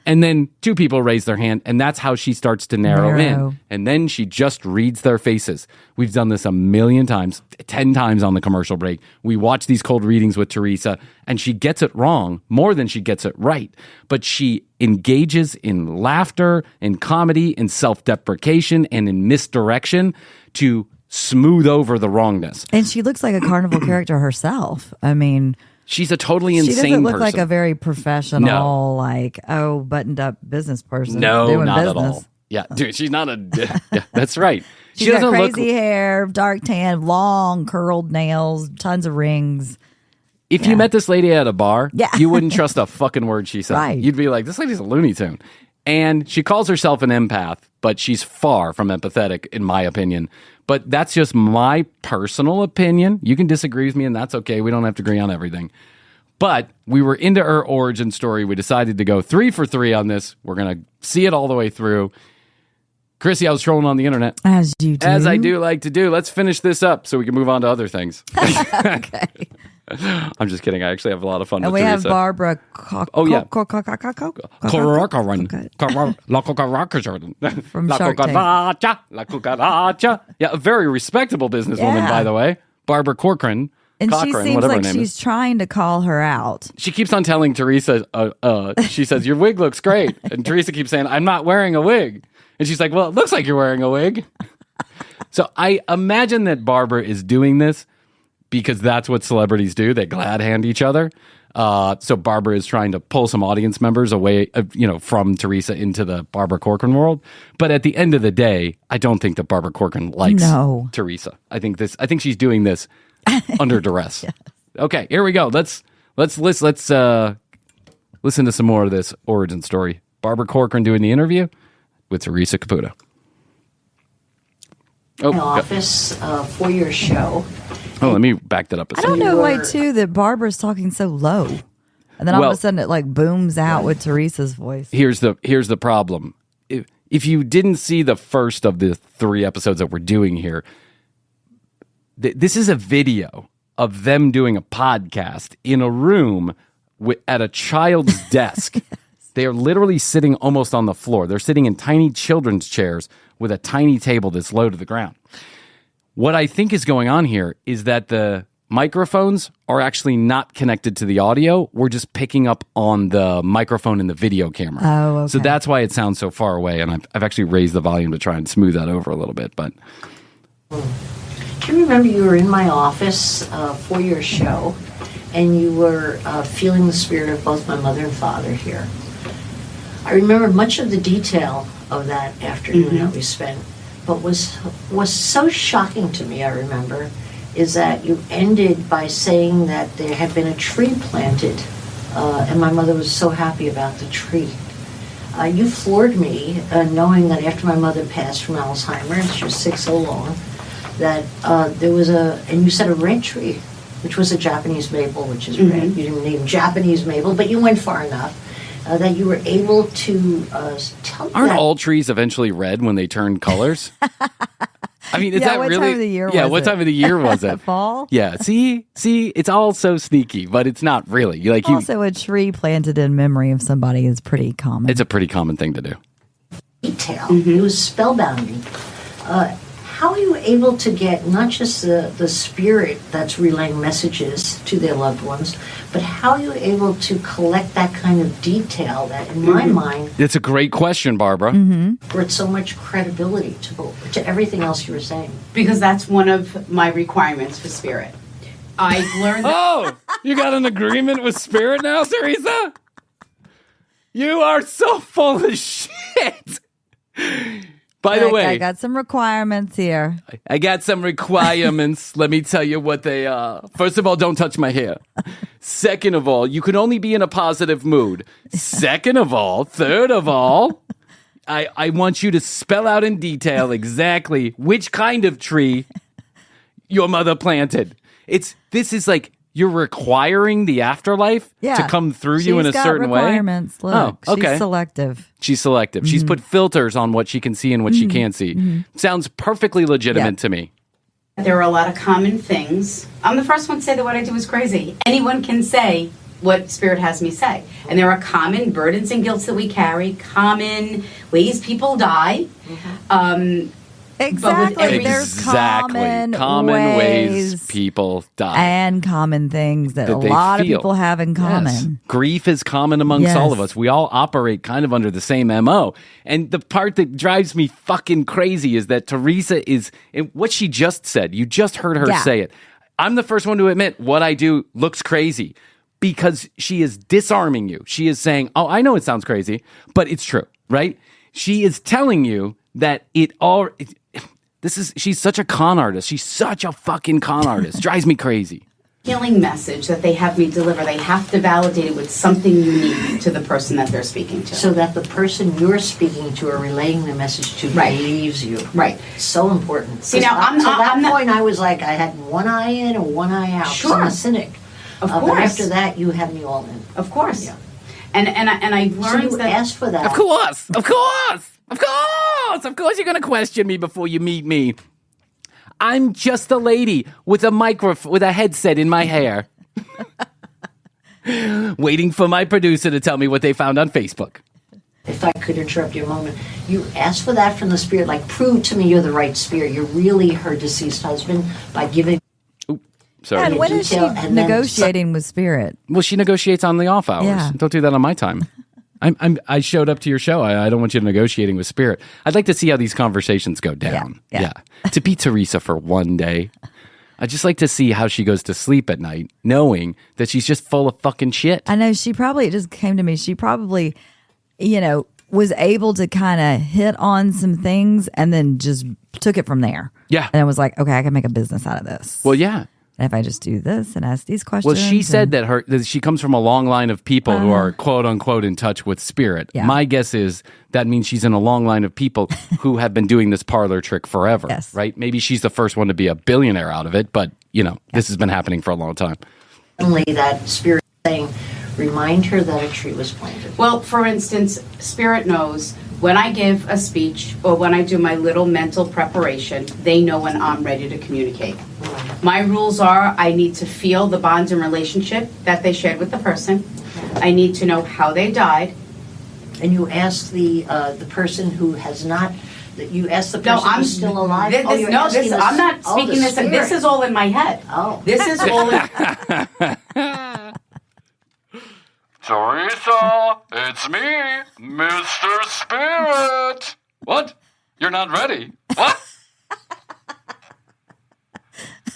And then 2 people raise their hand, and that's how she starts to narrow in. And then she just reads their faces. We've done this a million times, 10 times on the commercial break. We watch these cold readings with Theresa, and she gets it wrong more than she gets it right. But she engages in laughter, in comedy, in self-deprecation, and in misdirection to smooth over the wrongness. And she looks like a carnival character herself. I mean, she's a totally insane person. She doesn't look like a very professional, buttoned up business person. No, doing not business. at all. Yeah, dude, she's not yeah, that's right. She's got crazy hair, dark tan, long curled nails, tons of rings. If you met this lady at a bar, you wouldn't trust a fucking word she said. Right. You'd be like, this lady's a Looney Tune. And she calls herself an empath, but she's far from empathetic, in my opinion. But that's just my personal opinion. You can disagree with me, and that's okay. We don't have to agree on everything. But we were into her origin story. We decided to go 3 for 3 on this. We're going to see it all the way through. Krissy, I was trolling on the internet. As you do. As I do like to do. Let's finish this up so we can move on to other things. Okay. I'm just kidding. I actually have a lot of fun and with we Theresa. have Barbara. From Shark Tank. Yeah, a very respectable businesswoman, by the way. Barbara Corcoran. And she seems like she's is. trying to call her out. She keeps on telling Theresa, she says, your wig looks great. And Theresa keeps saying, I'm not wearing a wig. And she's like, well, it looks like you're wearing a wig. So I imagine that Barbara is doing this because that's what celebrities do. They glad hand each other. So Barbara is trying to pull some audience members away, from Theresa into the Barbara Corcoran world. But at the end of the day, I don't think that Barbara Corcoran likes Theresa. I think she's doing this under duress. Yes. Okay, here we go. Let's listen to some more of this origin story. Barbara Corcoran doing the interview with Theresa Caputo. Office for your show. Oh, let me back that up a I second. don't know why, too, that Barbara's talking so low. And then all of a sudden it booms out with Theresa's voice. Here's the problem. If you didn't see the first of the 3 episodes that we're doing here, this is a video of them doing a podcast in a room at a child's desk. Yes. They are literally sitting almost on the floor. They're sitting in tiny children's chairs with a tiny table that's low to the ground. What I think is going on here is that the microphones are actually not connected to the audio. We're just picking up on the microphone in the video camera. Oh, okay. So that's why it sounds so far away. And I've actually raised the volume to try and smooth that over a little bit. But Do you remember you were in my office for your show? and you were feeling the spirit of both my mother and father here. I remember much of the detail of that afternoon that we spent, but was so shocking to me, I remember, is that you ended by saying that there had been a tree planted, and my mother was so happy about the tree. You floored me, knowing that after my mother passed from Alzheimer's, she was sick so long, that there was and you said a red tree, which was a Japanese maple, which is red. You didn't name Japanese maple, but you went far enough. That you were able to tell me. Aren't all trees eventually red when they turn colors? I mean, is that what really? Time of the year yeah, was what it? time of the year was it? Fall? Yeah, see, it's all so sneaky, but it's not really. Also, a tree planted in memory of somebody is pretty common. It's a pretty common thing to do. Detail. It was spellbounding. How are you able to get not just the spirit that's relaying messages to their loved ones, but how are you able to collect that kind of detail that, in my mind, It's a great question, Barbara. brought so much credibility to everything else you were saying? Because that's one of my requirements for spirit. I've learned that. Oh, you got an agreement with Spirit now, Theresa? You are so full of shit. By the way, I got some requirements here. I got some requirements. Let me tell you what they are. First of all, don't touch my hair. Second of all, you can only be in a positive mood. Third of all, I want you to spell out in detail exactly which kind of tree your mother planted. This is like you're requiring the afterlife to come through you in a certain way. Requirements. Look, she's selective. She's selective. She's put filters on what she can see and what she can't see. Sounds perfectly legitimate to me. There are a lot of common things. I'm the first one to say that what I do is crazy. Anyone can say what Spirit has me say. And there are common burdens and guilts that we carry, common ways people die. Exactly. There's common ways people die. and common things that a they lot of feel. people have in common. Yes. Grief is common amongst all of us. We all operate kind of under the same MO. And the part that drives me fucking crazy is that Theresa is, what she just said, you just heard her say it. I'm the first one to admit what I do looks crazy because she is disarming you. She is saying, oh, I know it sounds crazy, but it's true, right? She is telling you that she's such a con artist. She's such a fucking con artist. Drives me crazy. Healing message that they have me deliver, they have to validate it with something unique to the person that they're speaking to. So that the person you're speaking to or relaying the message to believes you. Right. So important. See, now, to that point, I was like, I had one eye in and one eye out. Sure. So I'm a cynic. Of course. But after that, you had me all in. Of course. Yeah. And I've learned so you that. asked for that. Of course you're going to question me before you meet me. I'm just a lady with a headset in my hair. Waiting for my producer to tell me what they found on Facebook. If I could interrupt you a moment, you asked for that from the spirit, like prove to me you're the right spirit. You're really her deceased husband by giving. Sorry. And when is she negotiating with Spirit? Well, she negotiates on the off hours. Yeah. Don't do that on my time. I showed up to your show. I don't want you negotiating with Spirit. I'd like to see how these conversations go down. Yeah. To be Theresa for one day. I'd just like to see how she goes to sleep at night, knowing that she's just full of fucking shit. I know it just came to me. She probably, was able to kind of hit on some things and then just took it from there. Yeah. And it was like, okay, I can make a business out of this. Well, yeah. And if I just do this and ask these questions. Well, she said that she comes from a long line of people who are quote unquote in touch with Spirit. Yeah. My guess is that means she's in a long line of people who have been doing this parlor trick forever. Yes. Right? Maybe she's the first one to be a billionaire out of it, but this has been happening for a long time. Only that spirit saying, remind her that a tree was planted. Well, for instance, Spirit knows when I give a speech or when I do my little mental preparation, they know when I'm ready to communicate. My rules are I need to feel the bonds and relationship that they shared with the person. I need to know how they died. And you ask the person who has not. You ask the person who's still alive. I'm not speaking this. This is all in my head. Oh, this is all. Theresa, it's me, Mr. Spirit. What? You're not ready? What?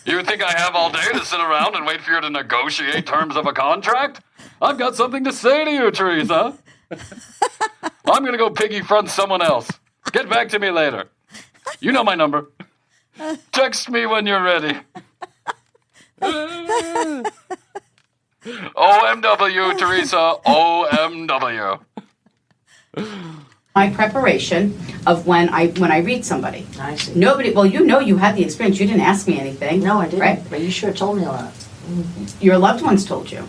You think I have all day to sit around and wait for you to negotiate terms of a contract? I've got something to say to you, Theresa. I'm going to go piggy front someone else. Get back to me later. You know my number. Text me when you're ready. OMW, Theresa. OMW. My preparation of when I read somebody. I see. Nobody, well, you had the experience. You didn't ask me anything. No, I didn't. Right? But you sure told me a lot. Your loved ones told you.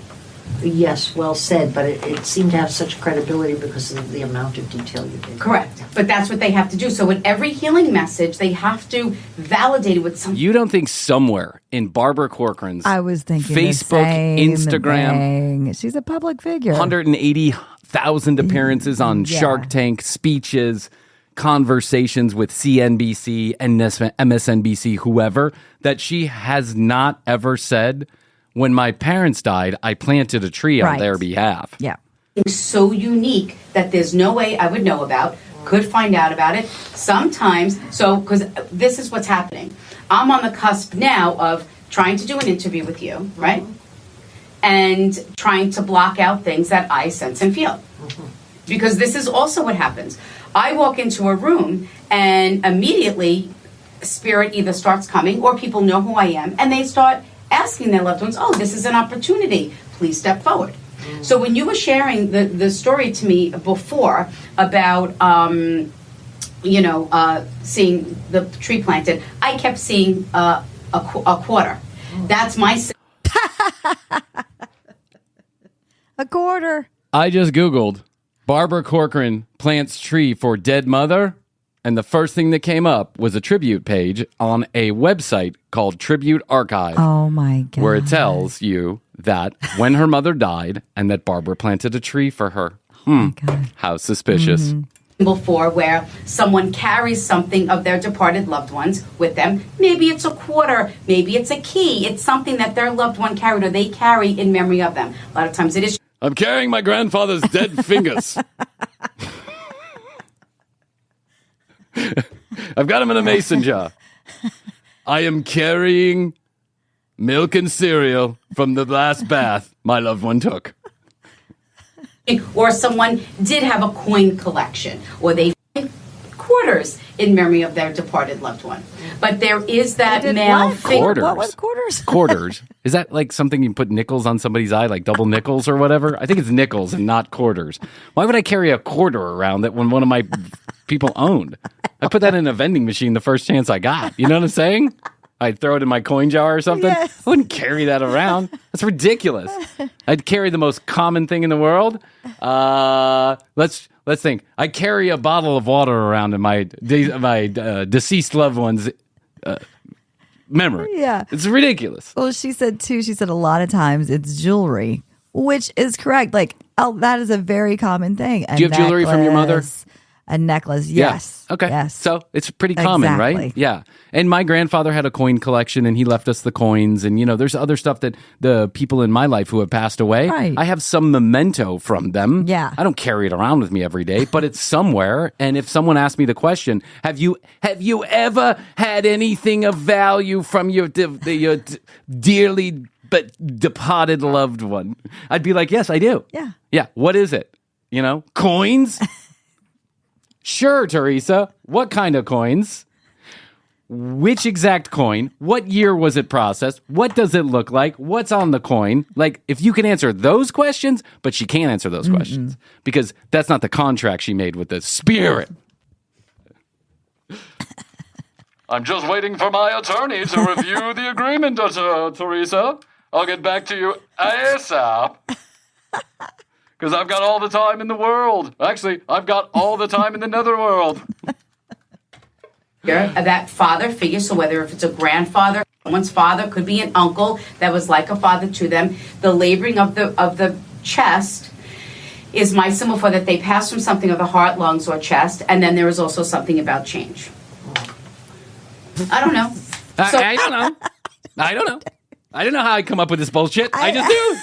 Yes, well said, but it seemed to have such credibility because of the amount of detail you gave. Correct. But that's what they have to do. So with every healing message, they have to validate it with something. You don't think somewhere in Barbara Corcoran's I was thinking Facebook, the same Instagram, thing. She's a public figure. 180,000 appearances on Shark Tank, speeches, conversations with CNBC and MSNBC, whoever, that she has not ever said, when my parents died, I planted a tree on their behalf. Yeah. It's so unique that there's no way I would know about, could find out about it. Sometimes, because this is what's happening. I'm on the cusp now of trying to do an interview with you, right? And trying to block out things that I sense and feel. Because this is also what happens. I walk into a room and immediately spirit either starts coming or people know who I am and they start asking their loved ones, oh, this is an opportunity. Please step forward. So when you were sharing the story to me before about, seeing the tree planted, I kept seeing a quarter. That's my... A quarter. I just Googled Barbara Corcoran plants tree for dead mother, and the first thing that came up was a tribute page on a website called Tribute Archive. Oh, my God. Where it tells you that when her mother died and that Barbara planted a tree for her. How suspicious. Before, where someone carries something of their departed loved ones with them. Maybe it's a quarter, maybe it's a key. It's something that their loved one carried or they carry in memory of them. A lot of times it is. I'm carrying my grandfather's dead fingers. I've got him in a mason jar. I am carrying milk and cereal from the last bath my loved one took. Or someone did have a coin collection, or they quarters in memory of their departed loved one. But there is that male Quarters. What was quarters? Quarters. Is that like something you put nickels on somebody's eye, like double nickels or whatever? I think it's nickels and not quarters. Why would I carry a quarter around that when one of my people owned? I put that in a vending machine the first chance I got. You know what I'm saying? I'd throw it in my coin jar or something. Yes. I wouldn't carry that around. That's ridiculous. I'd carry the most common thing in the world. Let's think. I carry a bottle of water around in my deceased loved one's memory. Yeah. It's ridiculous. Well, she said a lot of times it's jewelry, which is correct. Like, that is a very common thing. Do you have jewelry from your mother? A necklace, yes. Yeah. Okay. Yes. So it's pretty common, Exactly. right? Yeah. And my grandfather had a coin collection and he left us the coins. And, there's other stuff that the people in my life who have passed away, Right. I have some memento from them. Yeah. I don't carry it around with me every day, but it's somewhere. And if someone asks me the question, have you ever had anything of value from your dearly but departed loved one? I'd be like, yes, I do. Yeah. Yeah. What is it? Coins? Sure, Theresa. What kind of coins? Which exact coin? What year was it processed? What does it look like? What's on the coin? Like, if you can answer those questions, but she can't answer those questions because that's not the contract she made with the spirit. I'm just waiting for my attorney to review the agreement, Theresa. I'll get back to you ASAP. Because I've got all the time in the world. Actually, I've got all the time in the netherworld. That father figure, so whether if it's a grandfather, someone's father, could be an uncle that was like a father to them. The laboring of the chest is my symbol for that they pass from something of the heart, lungs, or chest. And then there is also something about change. I don't know. I don't know. I don't know how I come up with this bullshit. I just do.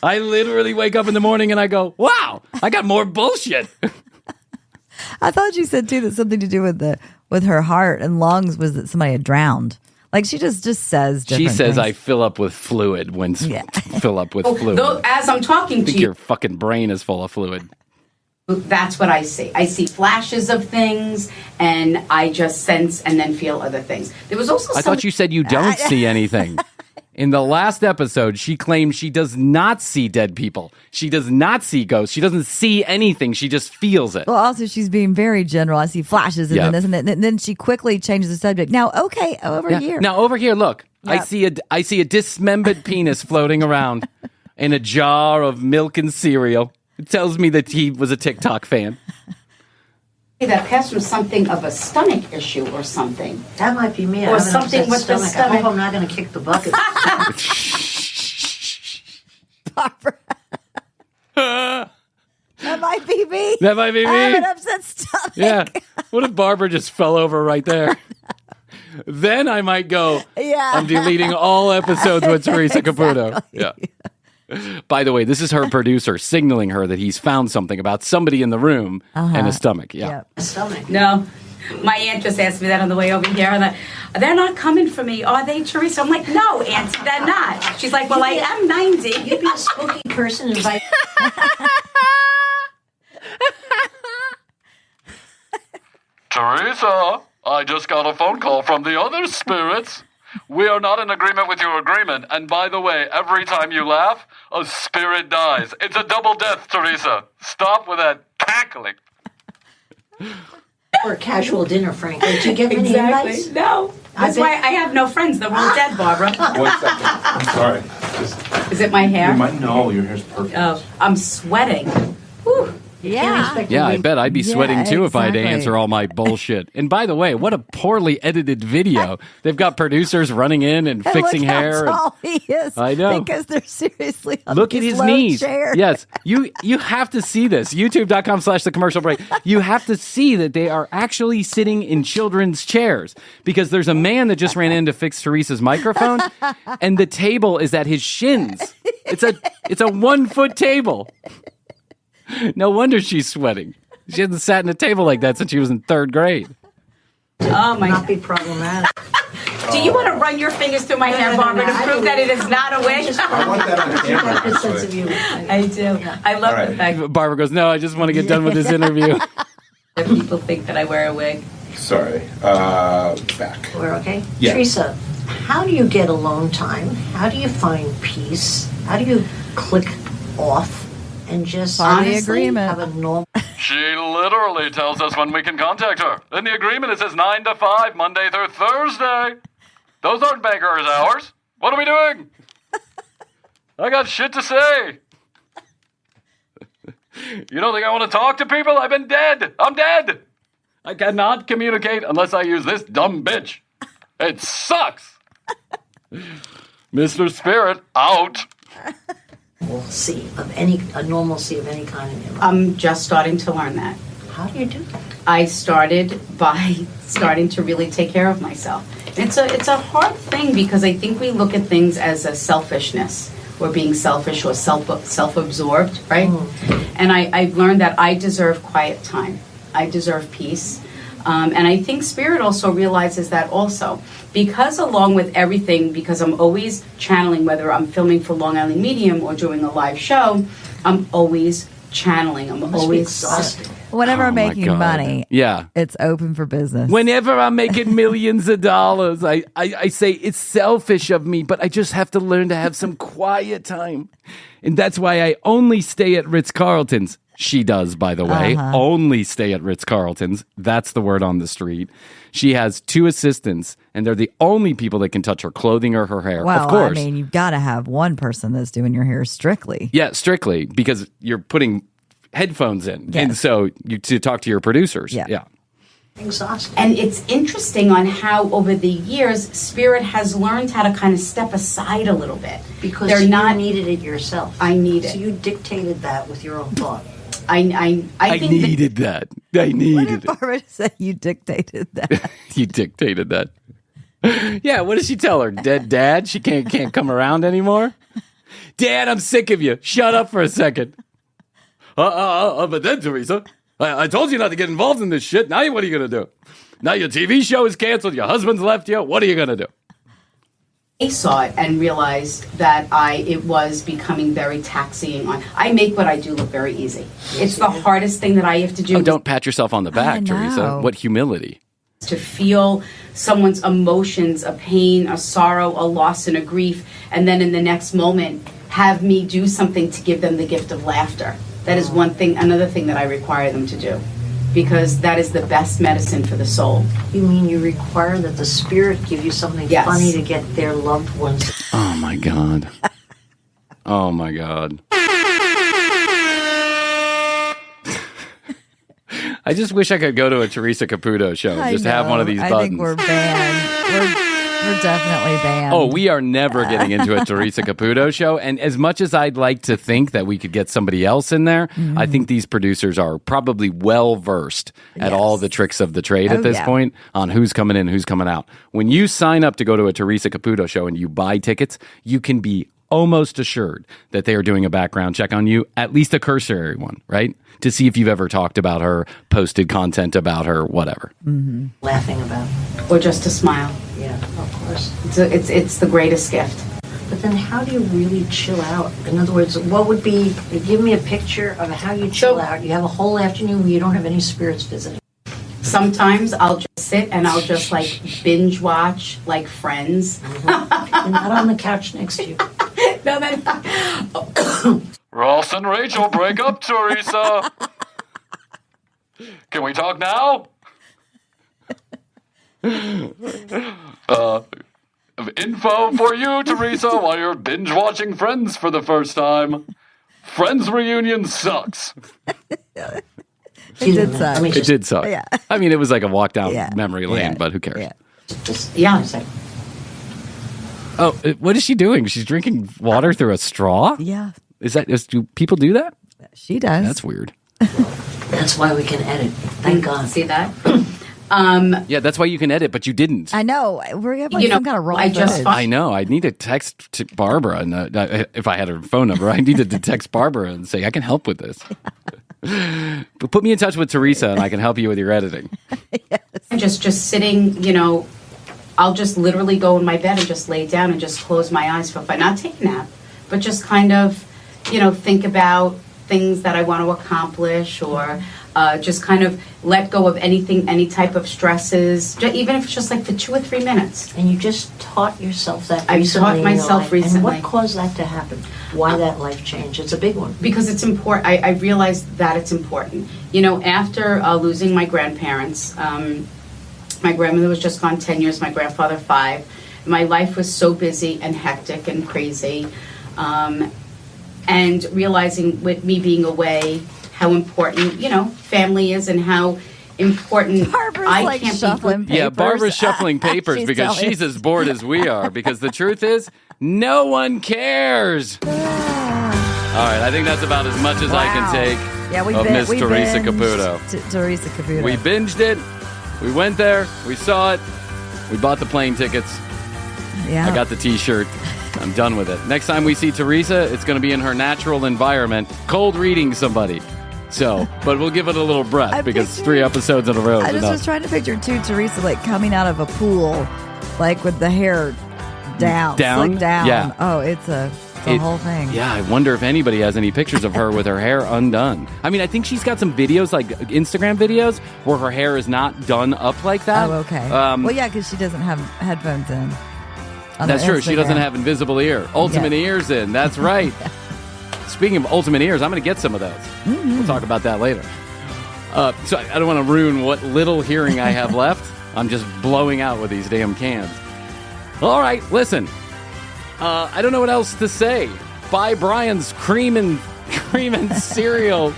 I literally wake up in the morning and I go, wow, I got more bullshit. I thought you said too that something to do with her heart and lungs was that somebody had drowned. Like she just says different She says things. I fill up with fluid when fill up with fluid. As I'm talking I to think you, your fucking brain is full of fluid. that's what I see. I see flashes of things, and I just sense and then feel other things. There was also I thought you said you don't see anything. In the last episode, she claimed she does not see dead people. She does not see ghosts. She doesn't see anything. She just feels it. Well, also she's being very general. I see flashes and then this and that. And then she quickly changes the subject. Now, okay, over here. Now over here, look. Yep. I see a dismembered penis floating around in a jar of milk and cereal. It tells me that he was a TikTok fan. that passed from something of a stomach issue or something. That might be me. Or I have an something upset with the I stomach. hope I'm not going to kick the bucket. Barbara. That might be me. That might be I have me. an upset stomach. Yeah. What if Barbara just fell over right there? Then I might go, Yeah. I'm deleting all episodes with Theresa Caputo. Yeah. By the way, this is her producer signaling her that he's found something about somebody in the room and a stomach. Yeah. Yep. Stomach. No. My aunt just asked me that on the way over here. And they're not coming for me, are they, Teresa? I'm like, no, Auntie, they're not. She's like, well, I am 90. You'd be a spooky person invite. Teresa, I just got a phone call from the other spirits. We are not in agreement with your agreement. And by the way, every time you laugh, a spirit dies. It's a double death, Teresa. Stop with that cackling. Or a casual dinner, Frank. Did you get many invites? No. That's why I have no friends. They're all dead, Barbara. 1 second. I'm sorry. Just, Is it my hair? no, your hair's perfect. Oh, I'm sweating. Whew. Yeah. Yeah, I bet I'd be sweating too if I had to exactly. answer all my bullshit. And by the way, what a poorly edited video. They've got producers running in and And fixing look how hair. tall he is. I know. Because they're seriously on Look at these his low knees. chairs. Yes, you have to see this. YouTube.com/the commercial break. You have to see that they are actually sitting in children's chairs because there's a man that just ran in to fix Teresa's microphone, and the table is at his shins. It's a 1 foot table. No wonder she's sweating. She hasn't sat in a table like that since she was in 3rd grade. Oh, my Not God. be problematic. Do you want to run your fingers through my hair, Barbara, to prove that it is not a wig? I want that on camera, Good sense of actually. humor. I do. I love All right. the fact Barbara goes, no, I just want to get done with this interview. that people think that I wear a wig. Sorry. Back. We're okay? Yeah. Teresa, how do you get alone time? How do you find peace? How do you click off and just Part of the honestly agreement. have a normal... She literally tells us when we can contact her. In the agreement, it says 9 to 5, Monday through Thursday. Those aren't banker's hours. What are we doing? I got shit to say. You don't think I want to talk to people? I've been dead. I'm dead. I cannot communicate unless I use this dumb bitch. It sucks. Mr. Spirit, out. A normalcy of any kind in your life. I'm just starting to learn that. How do you do that? I started by starting to really take care of myself. It's a hard thing because I think we look at things as a selfishness or being selfish or self-absorbed, right? And I've learned that I deserve quiet time. I deserve peace. And I think Spirit also realizes that also. Because along with everything, because I'm always channeling, whether I'm filming for Long Island Medium or doing a live show, I'm always channeling. I'm Must be always exhausting. Whenever I'm Oh, my making God. money, Yeah. it's open for business. Whenever I'm making millions of dollars, I say it's selfish of me, but I just have to learn to have some quiet time. And that's why I only stay at Ritz-Carlton's. She does, by the way, only stay at Ritz-Carlton's. That's the word on the street. She has 2 assistants, and they're the only people that can touch her clothing or her hair. Well, of course. I mean, you've got to have one person that's doing your hair strictly. Yeah, strictly, because you're putting headphones in. Yes. And so you to talk to your producers. Yeah. Exhausting. And it's interesting on how over the years Spirit has learned how to kind of step aside a little bit. Because they're you not. needed it yourself. I need So it. you dictated that with your own thought. I I think needed that. I What needed did it. Barbara say? You dictated that. You dictated that. Yeah, what does she tell her? Dead dad? She can't come around anymore? Dad, I'm sick of you. Shut up for a second. But then, Teresa, I told you not to get involved in this shit. Now what are you going to do? Now your TV show is canceled. Your husband's left you. What are you going to do? I saw it and realized that it was becoming very taxing. I make what I do look very easy. It's the hardest thing that I have to do. Oh, don't pat yourself on the back, Theresa. What humility. To feel someone's emotions, a pain, a sorrow, a loss, and a grief, and then in the next moment have me do something to give them the gift of laughter. That is another thing that I require them to do. Because that is the best medicine for the soul. You mean you require that the spirit give you something funny to get their loved ones? Oh, my God. Oh, my God. I just wish I could go to a Theresa Caputo show. Just have one of these buttons. I think we're banned. We're definitely banned. Oh, we are never getting into a Theresa Caputo show. And as much as I'd like to think that we could get somebody else in there, I think these producers are probably well versed at all the tricks of the trade at this point on who's coming in, who's coming out. When you sign up to go to a Theresa Caputo show and you buy tickets, you can be almost assured that they are doing a background check on you, at least a cursory one, right? To see if you've ever talked about her, posted content about her, whatever. Laughing about. Or just to smile. Yeah, of course. It's the greatest gift. But then how do you really chill out? In other words, what would be, give me a picture of how you chill out. You have a whole afternoon where you don't have any spirits visiting. Sometimes I'll just sit and I'll just binge watch like Friends. You're not on the couch next to you. No, then Ross and Rachel break up, Theresa. Can we talk now? Info for you, Theresa, while you're binge watching Friends for the first time. Friends reunion sucks. It did suck. It did suck. Yeah. I mean, it was like a walk down memory lane, but who cares? Yeah. Oh, what is she doing? She's drinking water through a straw? Yeah. Do people do that? She does. That's weird. That's why we can edit. Thank God. See that? Yeah, that's why you can edit, but you didn't. I know. We have some kind of raw footage. I know. I need to text to Barbara, and if I had her phone number, I needed to text Barbara and say, I can help with this. But put me in touch with Theresa, and I can help you with your editing. Yes. Just sitting, I'll just literally go in my bed and just lay down and just close my eyes for fun. Not take a nap, but just kind of, think about things that I want to accomplish or just kind of let go of anything, any type of stresses, even if it's just for 2 or 3 minutes. And you just taught yourself that I recently. taught myself recently. And what caused that to happen? Why that life change? It's a big one. Because it's important. I realized that it's important. After losing my grandparents, my grandmother was just gone 10 years, my grandfather 5. My life was so busy and hectic and crazy. And realizing with me being away, how important, family is and how important Barbara's can't shuffling papers. Yeah, Barbara's shuffling papers because she's as bored as we are. Because the truth is, no one cares. All right, I think that's about as much as I can take of Miss Theresa Caputo. Theresa Caputo. We binged it. We went there. We saw it. We bought the plane tickets. Yeah. I got the T-shirt. I'm done with it. Next time we see Theresa, it's going to be in her natural environment, cold reading somebody. So, but we'll give it a little breath because 3 episodes in a row is I just enough. was trying to picture Theresa coming out of a pool, with the hair down, slicked down. Yeah. Oh, it's the whole thing. Yeah, I wonder if anybody has any pictures of her with her hair undone. I mean, I think she's got some videos, Instagram videos, where her hair is not done up like that. Oh, okay. Well, yeah, because she doesn't have headphones in. That's true. She doesn't have invisible ear. Ultimate ears in. That's right. Speaking of ultimate ears, I'm going to get some of those. Mm-hmm. We'll talk about that later. So I don't want to ruin what little hearing I have left. I'm just blowing out with these damn cans. All right, listen. I don't know what else to say. Buy Bryan's cream and cereal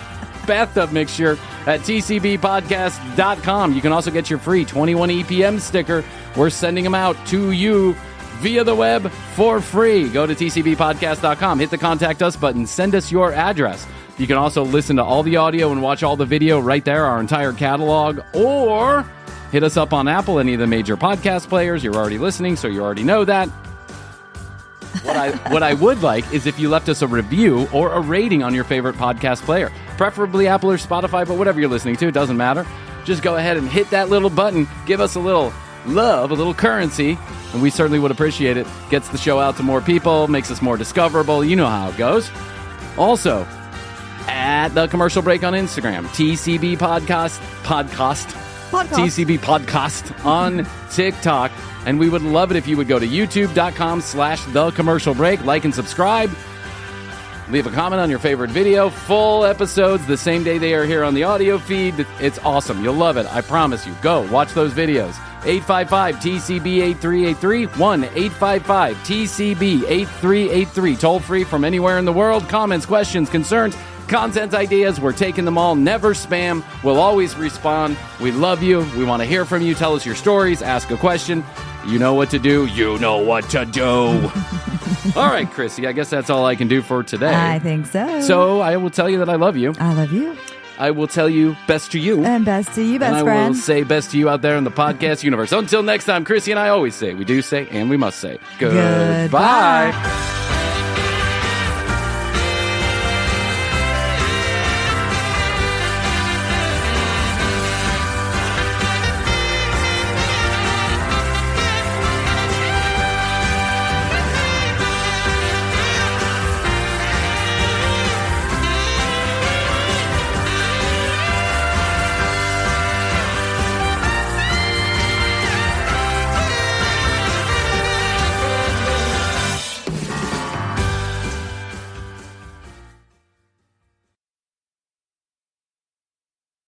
bathtub mixture at tcbpodcast.com. You can also get your free 21 EPM sticker. We're sending them out to you via the web for free. Go to tcbpodcast.com, hit the contact us button, send us your address. You can also listen to all the audio and watch all the video right there, our entire catalog, or hit us up on Apple, any of the major podcast players. You're already listening, so you already know that. What I would like is if you left us a review or a rating on your favorite podcast player. preferably Apple or Spotify, but whatever you're listening to, it doesn't matter. Just go ahead and hit that little button. Give us a little love, a little currency, and we certainly would appreciate it. Gets the show out to more people, makes us more discoverable. You know how it goes. Also, at The Commercial Break on Instagram, TCB Podcast, TCB Podcast on TikTok. And we would love it if you would go to youtube.com/The Commercial Break, like and subscribe. Leave a comment on your favorite video. Full episodes the same day they are here on the audio feed. It's awesome. You'll love it. I promise you. Go watch those videos. 855-TCB-8383. 1-855-TCB-8383. Toll free from anywhere in the world. Comments, questions, concerns, content ideas. We're taking them all. Never spam. We'll always respond. We love you. We want to hear from you. Tell us your stories. Ask a question. You know what to do. You know what to do. All right, Krissy, I guess that's all I can do for today. I think so. So I will tell you that I love you. I love you. I will tell you best to you. And best to you, best and I friend. will say best to you out there in the podcast universe. Until next time, Krissy and I always say, we do say, and we must say, goodbye.